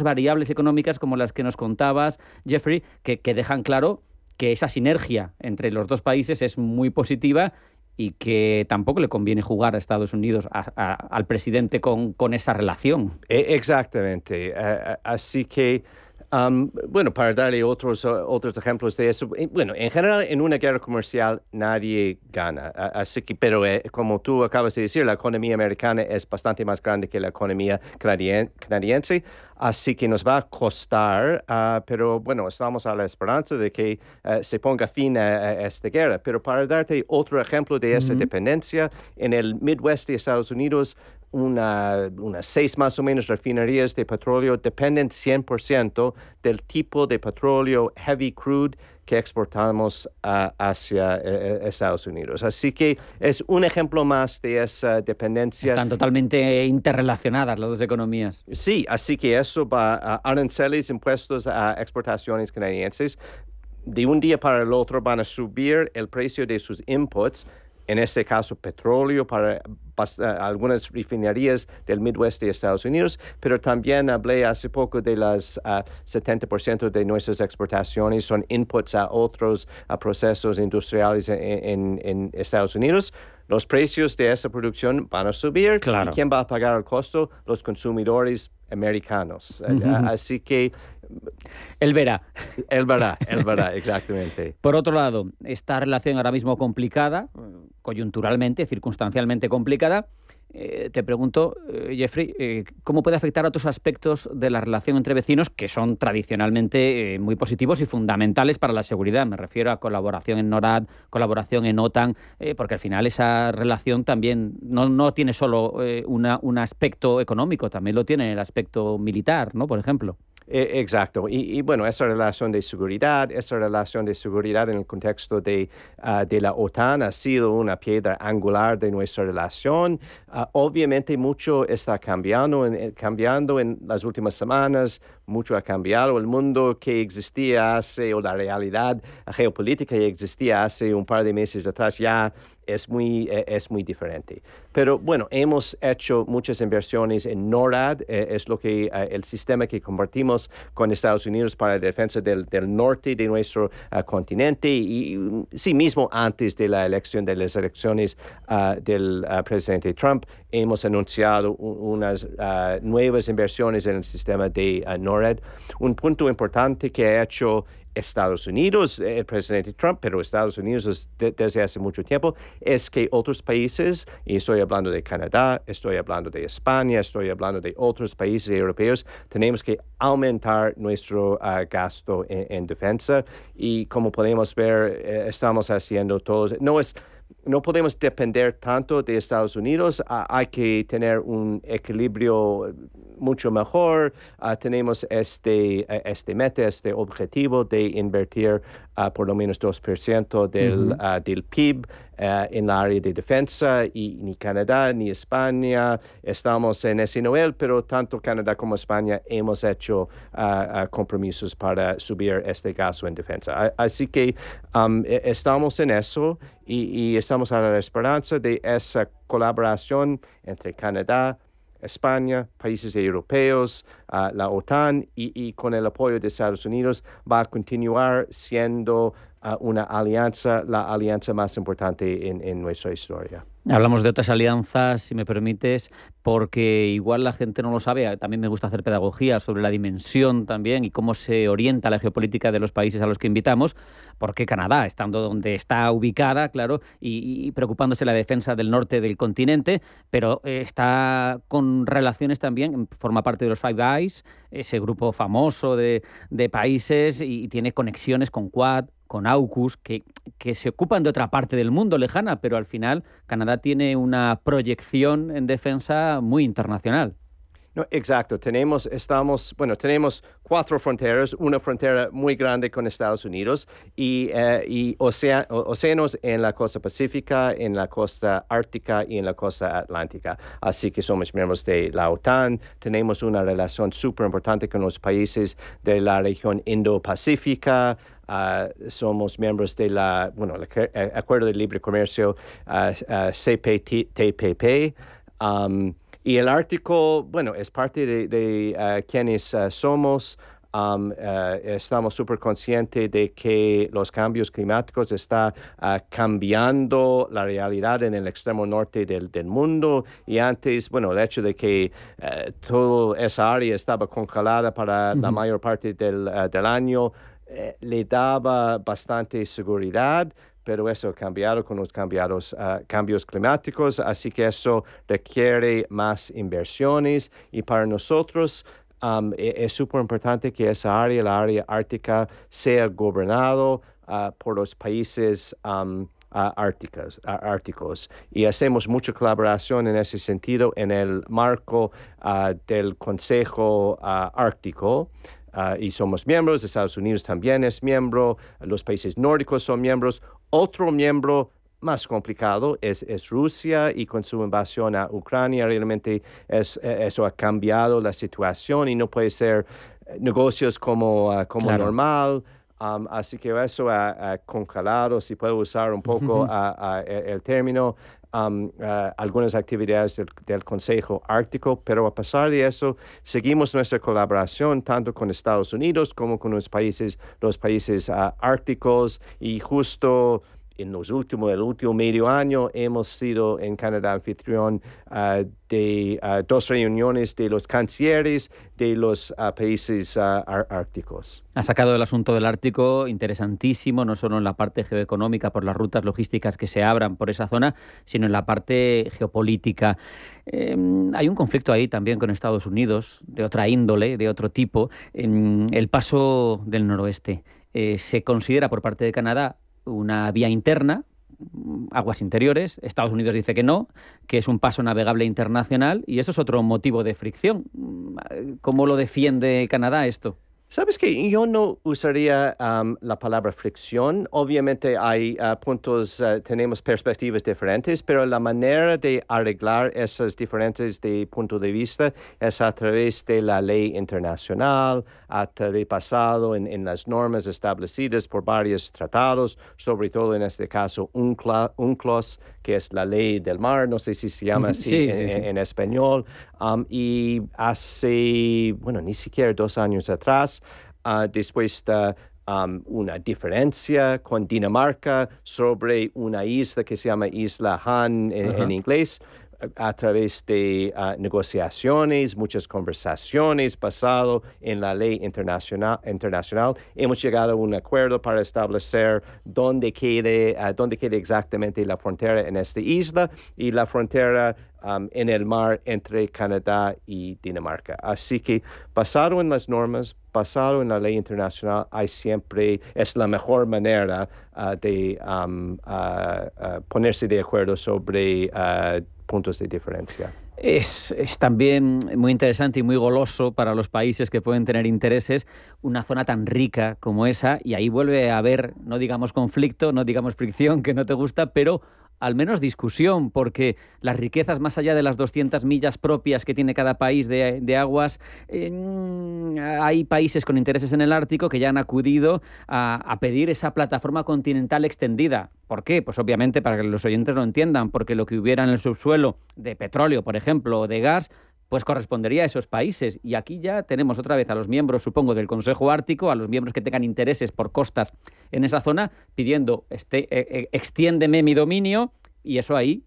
variables económicas como las que nos contabas, Jeffrey, que dejan claro que esa sinergia entre los dos países es muy positiva y que tampoco le conviene jugar a Estados Unidos, al presidente con esa relación. Exactamente. Así que, para darle otros ejemplos de eso, en general, en una guerra comercial nadie gana. Así que, pero como tú acabas de decir, la economía americana es bastante más grande que la economía canadiense. Así que nos va a costar, pero estamos a la esperanza de que se ponga fin a esta guerra. Pero para darte otro ejemplo de esa dependencia, en el Midwest de Estados Unidos, unas 6 más o menos refinerías de petróleo dependen 100% del tipo de petróleo heavy crude que exportamos hacia Estados Unidos. Así que es un ejemplo más de esa dependencia. Están totalmente interrelacionadas las dos economías. Sí, así que eso va a aranceles impuestos a exportaciones canadienses. De un día para el otro van a subir el precio de sus inputs, en este caso petróleo para algunas refinerías del Midwest de Estados Unidos, pero también hablé hace poco de las 70% de nuestras exportaciones son inputs a otros procesos industriales en Estados Unidos. Los precios de esa producción van a subir. Claro. ¿Y quién va a pagar el costo? Los consumidores americanos. Así que Él verá, exactamente. Por otro lado, esta relación ahora mismo complicada, coyunturalmente, circunstancialmente complicada, te pregunto, Jeffrey, ¿cómo puede afectar a otros aspectos de la relación entre vecinos que son tradicionalmente muy positivos y fundamentales para la seguridad? Me refiero a colaboración en NORAD, colaboración en OTAN, porque al final esa relación también no tiene solo un aspecto económico, también lo tiene el aspecto militar, ¿no? Por ejemplo. Exacto. Y bueno, esa relación de seguridad en el contexto de la OTAN ha sido una piedra angular de nuestra relación. Obviamente mucho está cambiando en las últimas semanas. Mucho ha cambiado. El mundo que existía o la realidad geopolítica que existía hace un par de meses atrás ya es muy diferente. Pero bueno, hemos hecho muchas inversiones en NORAD, es lo que el sistema que compartimos con Estados Unidos para la defensa del norte de nuestro continente y sí mismo antes de las elecciones del presidente Trump, hemos anunciado unas nuevas inversiones en el sistema de NORAD. Un punto importante que ha hecho Estados Unidos, el presidente Trump, pero Estados Unidos desde hace mucho tiempo, es que otros países, y estoy hablando de Canadá, estoy hablando de España, estoy hablando de otros países europeos, tenemos que aumentar nuestro gasto en defensa y como podemos ver, estamos haciendo todos. No podemos depender tanto de Estados Unidos, hay que tener un equilibrio mucho mejor. Tenemos este objetivo de invertir por lo menos 2% del PIB en la área de defensa y ni Canadá ni España estamos en ese nivel, pero tanto Canadá como España hemos hecho compromisos para subir este gasto en defensa. Así que estamos en eso y estamos a la esperanza de esa colaboración entre Canadá, España, países europeos, la OTAN y con el apoyo de Estados Unidos va a continuar siendo la alianza más importante en nuestra historia. Hablamos de otras alianzas, si me permites, porque igual la gente no lo sabe. También me gusta hacer pedagogía sobre la dimensión también y cómo se orienta la geopolítica de los países a los que invitamos, porque Canadá, estando donde está ubicada, claro, y preocupándose de la defensa del norte del continente, pero está con relaciones también, forma parte de los Five Eyes, ese grupo famoso de países y tiene conexiones con Quad, con AUKUS, que se ocupan de otra parte del mundo lejana, pero al final Canadá tiene una proyección en defensa muy internacional. No, exacto. Tenemos 4 fronteras, una frontera muy grande con Estados Unidos y océanos en la costa pacífica, en la costa ártica y en la costa atlántica. Así que somos miembros de la OTAN, tenemos una relación súper importante con los países de la región Indo-Pacífica. Somos miembros del Acuerdo de Libre Comercio CPTPP. Y el Ártico, es parte de quienes somos. Estamos súper conscientes de que los cambios climáticos están cambiando la realidad en el extremo norte del mundo. Y antes, el hecho de que toda esa área estaba congelada para la mayor parte del año, le daba bastante seguridad, pero eso ha cambiado con los cambios climáticos, así que eso requiere más inversiones y para nosotros es súper importante que esa área, la área ártica, sea gobernado por los países árticos y hacemos mucha colaboración en ese sentido en el marco del Consejo Ártico. Y somos miembros, Estados Unidos también es miembro, los países nórdicos son miembros. Otro miembro más complicado es Rusia y con su invasión a Ucrania realmente eso ha cambiado la situación y no puede ser negocios como claro. Normal. Así que eso ha congelado, si puedo usar un poco el término, algunas actividades del Consejo Ártico, pero a pesar de eso, seguimos nuestra colaboración tanto con Estados Unidos como con los países árticos y justo en el último medio año hemos sido en Canadá anfitrión de 2 reuniones de los cancilleres de los países árticos. Ha sacado el asunto del Ártico interesantísimo, no solo en la parte geoeconómica por las rutas logísticas que se abran por esa zona, sino en la parte geopolítica. Hay un conflicto ahí también con Estados Unidos, de otra índole, de otro tipo, en el paso del noroeste. Se considera por parte de Canadá una vía interna aguas interiores. Estados Unidos dice que no, que es un paso navegable internacional, y eso es otro motivo de fricción. ¿Cómo lo defiende Canadá esto? Sabes que yo no usaría la palabra fricción. Obviamente hay puntos, tenemos perspectivas diferentes, pero la manera de arreglar esas diferentes de punto de vista es a través de la ley internacional, basado en las normas establecidas por varios tratados, sobre todo en este caso UNCLOS, que es la ley del mar, no sé si se llama así Sí. en español, y hace, ni siquiera 2 años atrás, después de una diferencia con Dinamarca sobre una isla que se llama Isla Han en inglés, a través de negociaciones, muchas conversaciones basado en la ley internacional, hemos llegado a un acuerdo para establecer dónde quede exactamente la frontera en esta isla y la frontera en el mar entre Canadá y Dinamarca. Así que basado en las normas, basado en la ley internacional, es la mejor manera de ponerse de acuerdo sobre puntos de diferencia. Es también muy interesante y muy goloso para los países que pueden tener intereses una zona tan rica como esa, y ahí vuelve a haber, no digamos conflicto, no digamos fricción, que no te gusta, pero al menos discusión, porque las riquezas más allá de las 200 millas propias que tiene cada país de aguas, hay países con intereses en el Ártico que ya han acudido a pedir esa plataforma continental extendida. ¿Por qué? Pues obviamente, para que los oyentes lo entiendan, porque lo que hubiera en el subsuelo de petróleo, por ejemplo, o de gas, pues correspondería a esos países. Y aquí ya tenemos otra vez a los miembros, supongo, del Consejo Ártico, a los miembros que tengan intereses por costas en esa zona, pidiendo, extiéndeme mi dominio, y eso ahí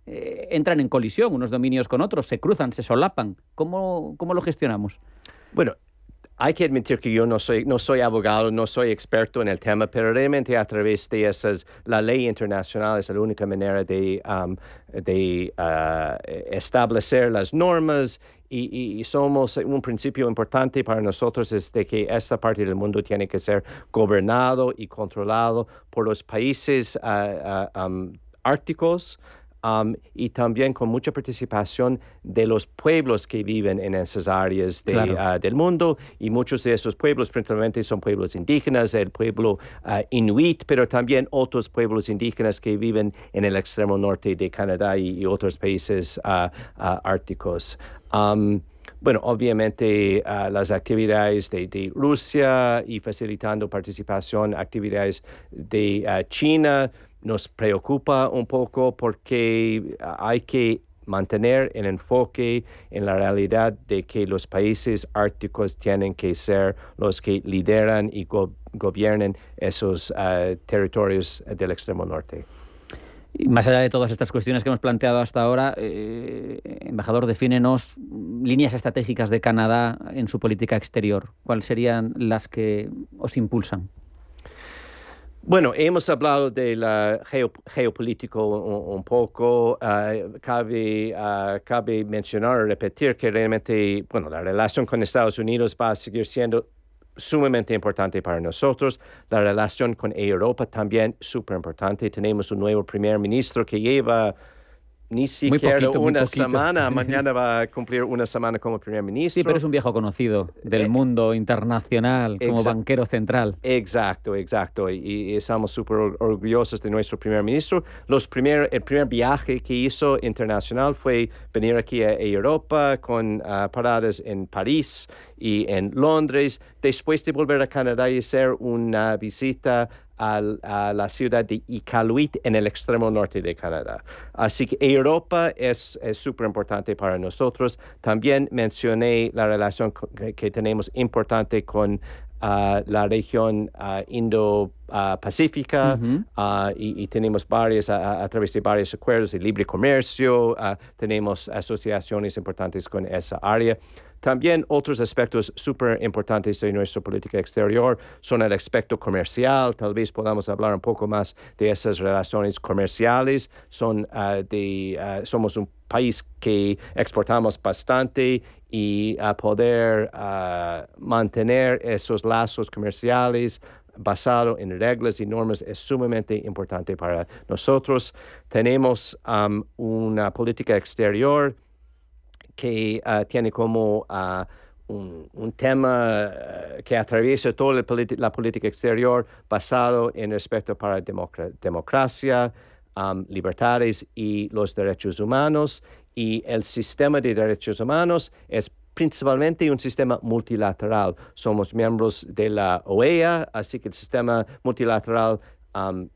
entran en colisión unos dominios con otros, se cruzan, se solapan. ¿Cómo lo gestionamos? Bueno, hay que admitir que yo no soy abogado, no soy experto en el tema, pero realmente a través de la ley internacional es la única manera de establecer las normas, y somos un principio importante para nosotros es de que esta parte del mundo tiene que ser gobernado y controlado por los países árticos. Y también con mucha participación de los pueblos que viven en esas áreas del mundo, y muchos de esos pueblos principalmente son pueblos indígenas, el pueblo inuit, pero también otros pueblos indígenas que viven en el extremo norte de Canadá y otros países árticos. Obviamente las actividades de Rusia y facilitando actividades de China nos preocupa un poco, porque hay que mantener el enfoque en la realidad de que los países árticos tienen que ser los que lideran y gobiernen esos territorios del extremo norte. Y más allá de todas estas cuestiones que hemos planteado hasta ahora, embajador, defínenos líneas estratégicas de Canadá en su política exterior. ¿Cuáles serían las que os impulsan? Bueno, hemos hablado de la geopolítico un poco. Cabe mencionar o repetir que realmente, la relación con Estados Unidos va a seguir siendo sumamente importante para nosotros. La relación con Europa también súper importante. Tenemos un nuevo primer ministro que lleva ni siquiera una semana. Mañana va a cumplir una semana como primer ministro. Sí, pero es un viejo conocido del mundo internacional, como banquero central. Exacto. Y estamos súper orgullosos de nuestro primer ministro. El primer viaje que hizo internacional fue venir aquí a Europa con paradas en París y en Londres, después de volver a Canadá y hacer una visita a la ciudad de Iqaluit en el extremo norte de Canadá. Así que Europa es súper importante para nosotros. También mencioné la relación que tenemos importante con la región Indo-Pacífica, y tenemos a través de varios acuerdos de libre comercio, tenemos asociaciones importantes con esa área. También otros aspectos súper importantes de nuestra política exterior son el aspecto comercial. Tal vez podamos hablar un poco más de esas relaciones comerciales. Somos un país que exportamos bastante, y a poder mantener esos lazos comerciales basado en reglas y normas es sumamente importante para nosotros. Tenemos una política exterior que tiene como un tema que atraviesa toda la política exterior basado en respeto para democracia, libertades y los derechos humanos. Y el sistema de derechos humanos es principalmente un sistema multilateral. Somos miembros de la OEA, así que el sistema multilateral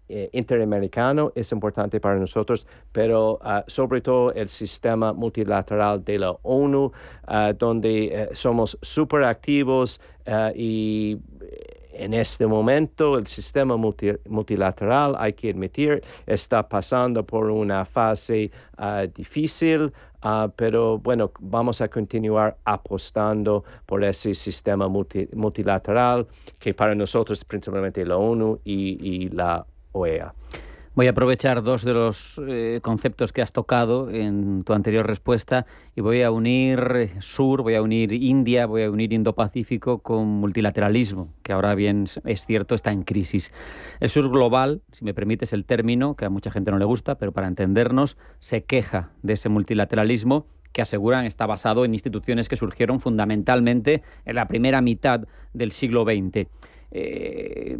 interamericano es importante para nosotros, pero sobre todo el sistema multilateral de la ONU, donde somos súper activos y en este momento el sistema multilateral, hay que admitir, está pasando por una fase difícil, pero bueno, vamos a continuar apostando por ese sistema multilateral que para nosotros es principalmente la ONU y la OEA. Voy a aprovechar dos de los conceptos que has tocado en tu anterior respuesta y voy a unir Sur, voy a unir India, voy a unir Indo-Pacífico con multilateralismo, que ahora bien es cierto está en crisis. El Sur global, si me permites el término, que a mucha gente no le gusta, pero para entendernos, se queja de ese multilateralismo que aseguran está basado en instituciones que surgieron fundamentalmente en la primera mitad del siglo XX.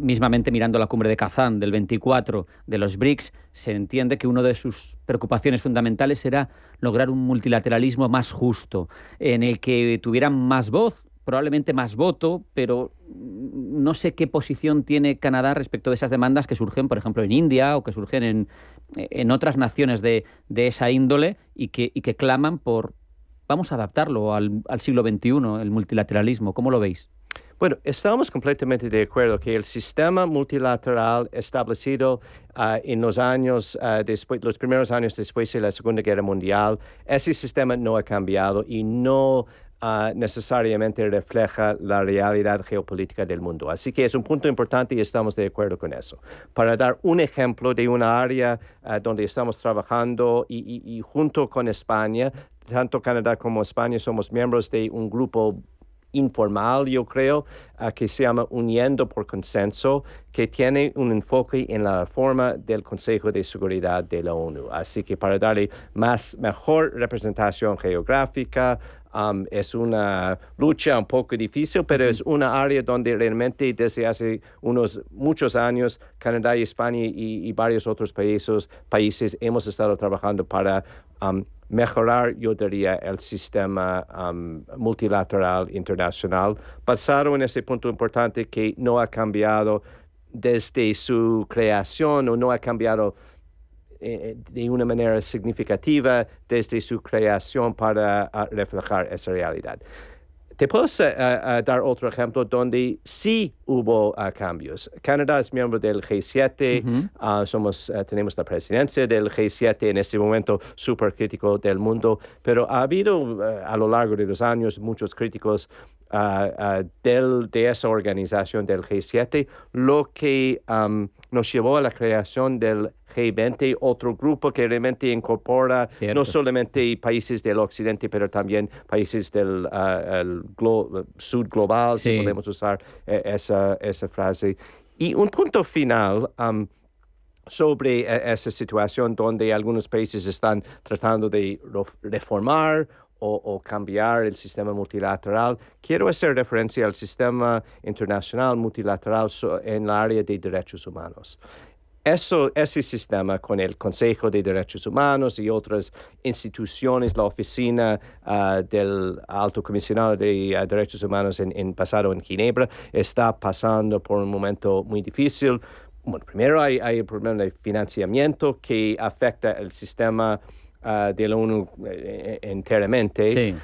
Mismamente mirando la cumbre de Kazán del 24 de los BRICS, se entiende que una de sus preocupaciones fundamentales era lograr un multilateralismo más justo, en el que tuvieran más voz, probablemente más voto, pero no sé qué posición tiene Canadá respecto de esas demandas que surgen, por ejemplo, en India o que surgen en otras naciones de esa índole y que claman por, vamos a adaptarlo al siglo XXI, el multilateralismo. ¿Cómo lo veis? Bueno, estamos completamente de acuerdo que el sistema multilateral establecido en los años los primeros años después de la Segunda Guerra Mundial, ese sistema no ha cambiado y no necesariamente refleja la realidad geopolítica del mundo. Así que es un punto importante y estamos de acuerdo con eso. Para dar un ejemplo de una área donde estamos trabajando y junto con España, tanto Canadá como España somos miembros de un grupo informal, yo creo, que se llama Uniendo por Consenso, que tiene un enfoque en la reforma del Consejo de Seguridad de la ONU. Así que para darle mejor representación geográfica, es una lucha un poco difícil, pero es una área donde realmente desde hace muchos años Canadá y España y varios otros países hemos estado trabajando para mejorar, yo diría, el sistema multilateral internacional, basado en ese punto importante que no ha cambiado desde su creación o no ha cambiado de una manera significativa desde su creación para reflejar esa realidad. Te puedo dar otro ejemplo donde sí hubo cambios. Canadá es miembro del G7, tenemos la presidencia del G7 en este momento súper crítico del mundo, pero ha habido a lo largo de los años muchos críticos de esa organización del G7, lo que nos llevó a la creación del G20, otro grupo que realmente incorpora no solamente países del occidente, pero también países del sud global, si podemos usar esa frase. Y un punto final sobre esa situación donde algunos países están tratando de reformar o cambiar el sistema multilateral. Quiero hacer referencia al sistema internacional multilateral en el área de derechos humanos. Ese sistema con el Consejo de Derechos Humanos y otras instituciones, la oficina del Alto Comisionado de Derechos Humanos pasado en Ginebra, está pasando por un momento muy difícil. Bueno, primero hay el problema de financiamiento que afecta el sistema de la ONU enteramente. Sí.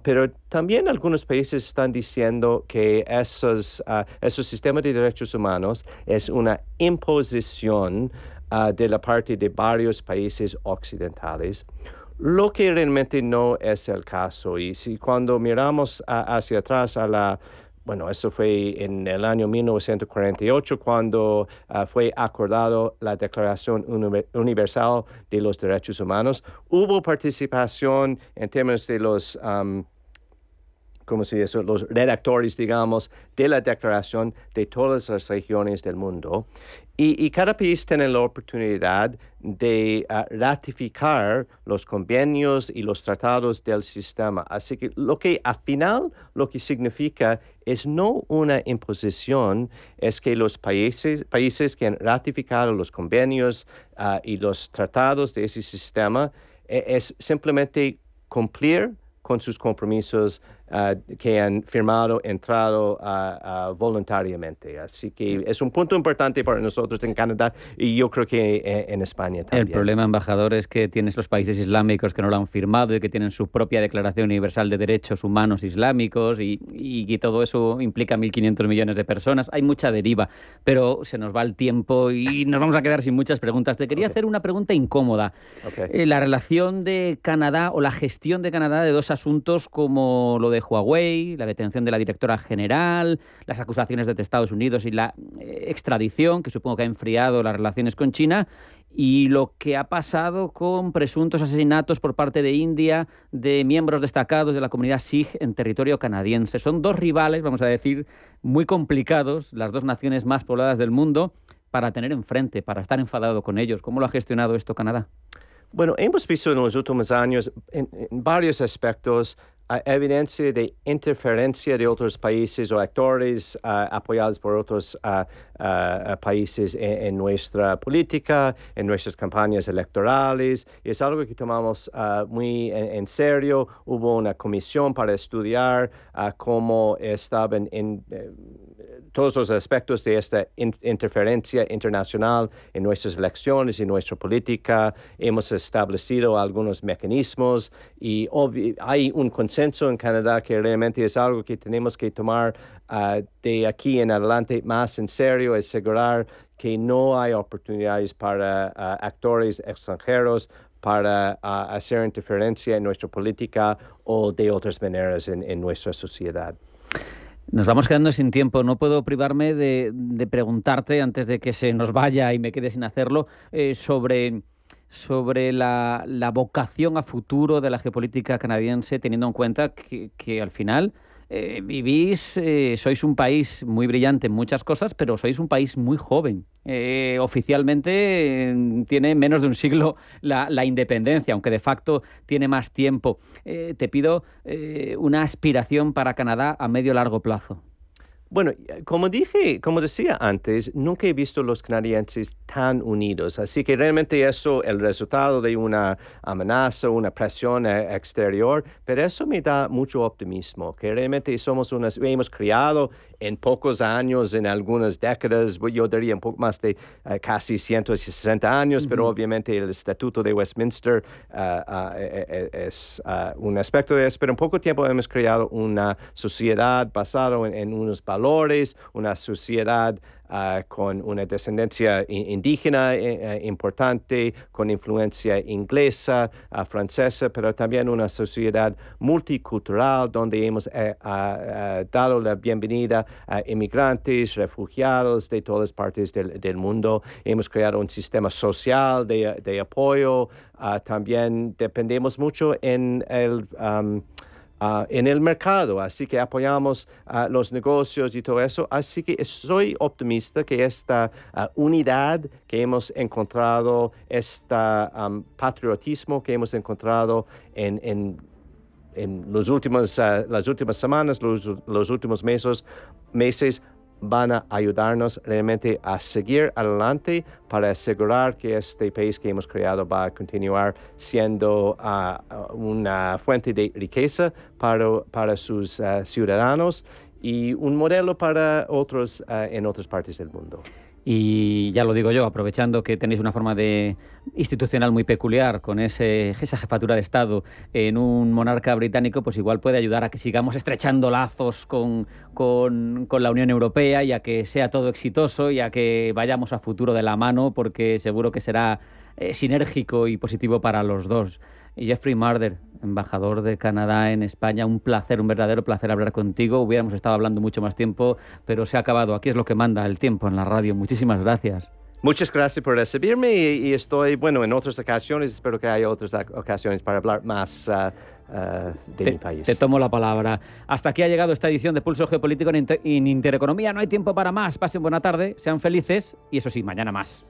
Pero también algunos países están diciendo que esos sistemas de derechos humanos es una imposición de la parte de varios países occidentales, lo que realmente no es el caso. Y cuando miramos hacia atrás eso fue en el año 1948 cuando fue acordado la Declaración Universal de los Derechos Humanos. Hubo participación en términos de los ¿cómo se dice? Los redactores, digamos, de la declaración de todas las regiones del mundo. Y cada país tiene la oportunidad de ratificar los convenios y los tratados del sistema. Así que lo que al final lo que significa es no una imposición, es que los países que han ratificado los convenios y los tratados de ese sistema es simplemente cumplir con sus compromisos que han entrado voluntariamente. Así que es un punto importante para nosotros en Canadá y yo creo que en España también. El problema, embajador, es que tienes los países islámicos que no lo han firmado y que tienen su propia Declaración Universal de Derechos Humanos Islámicos y todo eso implica 1.500 millones de personas. Hay mucha deriva, pero se nos va el tiempo y nos vamos a quedar sin muchas preguntas. Te quería hacer una pregunta incómoda. La relación de Canadá o la gestión de Canadá de dos asuntos como lo de Huawei, la detención de la directora general, las acusaciones de Estados Unidos y la extradición, que supongo que ha enfriado las relaciones con China, y lo que ha pasado con presuntos asesinatos por parte de India de miembros destacados de la comunidad Sikh en territorio canadiense. Son dos rivales, vamos a decir, muy complicados, las dos naciones más pobladas del mundo, para tener enfrente, para estar enfadado con ellos. ¿Cómo lo ha gestionado esto Canadá? Bueno, hemos visto en los últimos años, en varios aspectos, evidencia de interferencia de otros países o actores apoyados por otros países en nuestra política, en nuestras campañas electorales. Y es algo que tomamos muy en serio. Hubo una comisión para estudiar cómo estaban en todos los aspectos de esta interferencia internacional en nuestras elecciones y nuestra política. Hemos establecido algunos mecanismos y hay un consenso en Canadá que realmente es algo que tenemos que tomar de aquí en adelante más en serio, asegurar que no hay oportunidades para actores extranjeros para hacer interferencia en nuestra política o de otras maneras en nuestra sociedad. Nos vamos quedando sin tiempo. No puedo privarme de preguntarte, antes de que se nos vaya y me quede sin hacerlo, sobre la vocación a futuro de la geopolítica canadiense, teniendo en cuenta que al final sois un país muy brillante en muchas cosas, pero sois un país muy joven. Oficialmente tiene menos de un siglo la independencia, aunque de facto tiene más tiempo. Te pido una aspiración para Canadá a medio largo plazo. Bueno, como decía antes, nunca he visto los canadienses tan unidos. Así que realmente eso, el resultado de una amenaza, una presión exterior, pero eso me da mucho optimismo, que realmente hemos creado en pocos años, en algunas décadas, yo diría un poco más de casi 160 años, pero obviamente el Estatuto de Westminster es un aspecto de eso, pero en poco tiempo hemos creado una sociedad basada en unos valores, una sociedad con una descendencia indígena importante, con influencia inglesa, francesa, pero también una sociedad multicultural donde hemos dado la bienvenida a inmigrantes, refugiados de todas partes del mundo. Hemos creado un sistema social de apoyo. También dependemos mucho en el mercado, así que apoyamos los negocios y todo eso. Así que soy optimista que esta unidad que hemos encontrado, este patriotismo que hemos encontrado en las últimas semanas, los últimos meses, van a ayudarnos realmente a seguir adelante para asegurar que este país que hemos creado va a continuar siendo una fuente de riqueza para sus ciudadanos y un modelo para otros en otras partes del mundo. Y ya lo digo yo, aprovechando que tenéis una forma institucional muy peculiar con esa jefatura de Estado en un monarca británico, pues igual puede ayudar a que sigamos estrechando lazos con la Unión Europea y a que sea todo exitoso y a que vayamos a futuro de la mano, porque seguro que será sinérgico y positivo para los dos. Y Jeffrey Marder, embajador de Canadá en España, un placer, un verdadero placer hablar contigo. Hubiéramos estado hablando mucho más tiempo, pero se ha acabado. Aquí es lo que manda el tiempo en la radio. Muchísimas gracias. Muchas gracias por recibirme y estoy, en otras ocasiones, espero que haya otras ocasiones para hablar más de mi país. Te tomo la palabra. Hasta aquí ha llegado esta edición de Pulso Geopolítico en Intereconomía. No hay tiempo para más. Pasen buena tarde, sean felices y eso sí, mañana más.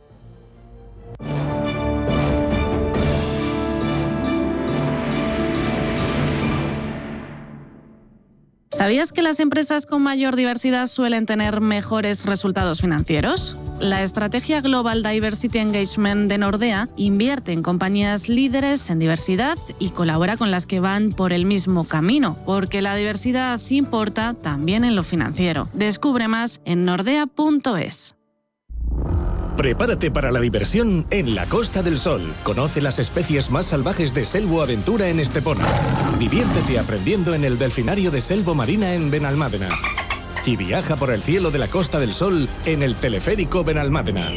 ¿Sabías que las empresas con mayor diversidad suelen tener mejores resultados financieros? La estrategia Global Diversity Engagement de Nordea invierte en compañías líderes en diversidad y colabora con las que van por el mismo camino, porque la diversidad importa también en lo financiero. Descubre más en nordea.es. Prepárate para la diversión en la Costa del Sol. Conoce las especies más salvajes de Selvo Aventura en Estepona. Diviértete aprendiendo en el delfinario de Selvo Marina en Benalmádena. Y viaja por el cielo de la Costa del Sol en el teleférico Benalmádena.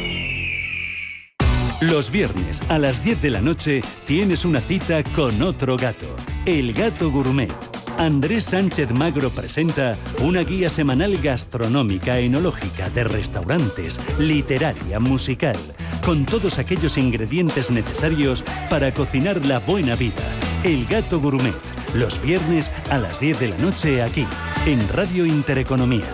Los viernes a las 10 de la noche tienes una cita con otro gato, el Gato Gourmet. Andrés Sánchez Magro presenta una guía semanal gastronómica, enológica, de restaurantes, literaria, musical, con todos aquellos ingredientes necesarios para cocinar la buena vida. El Gato Gourmet, los viernes a las 10 de la noche aquí, en Radio Intereconomía.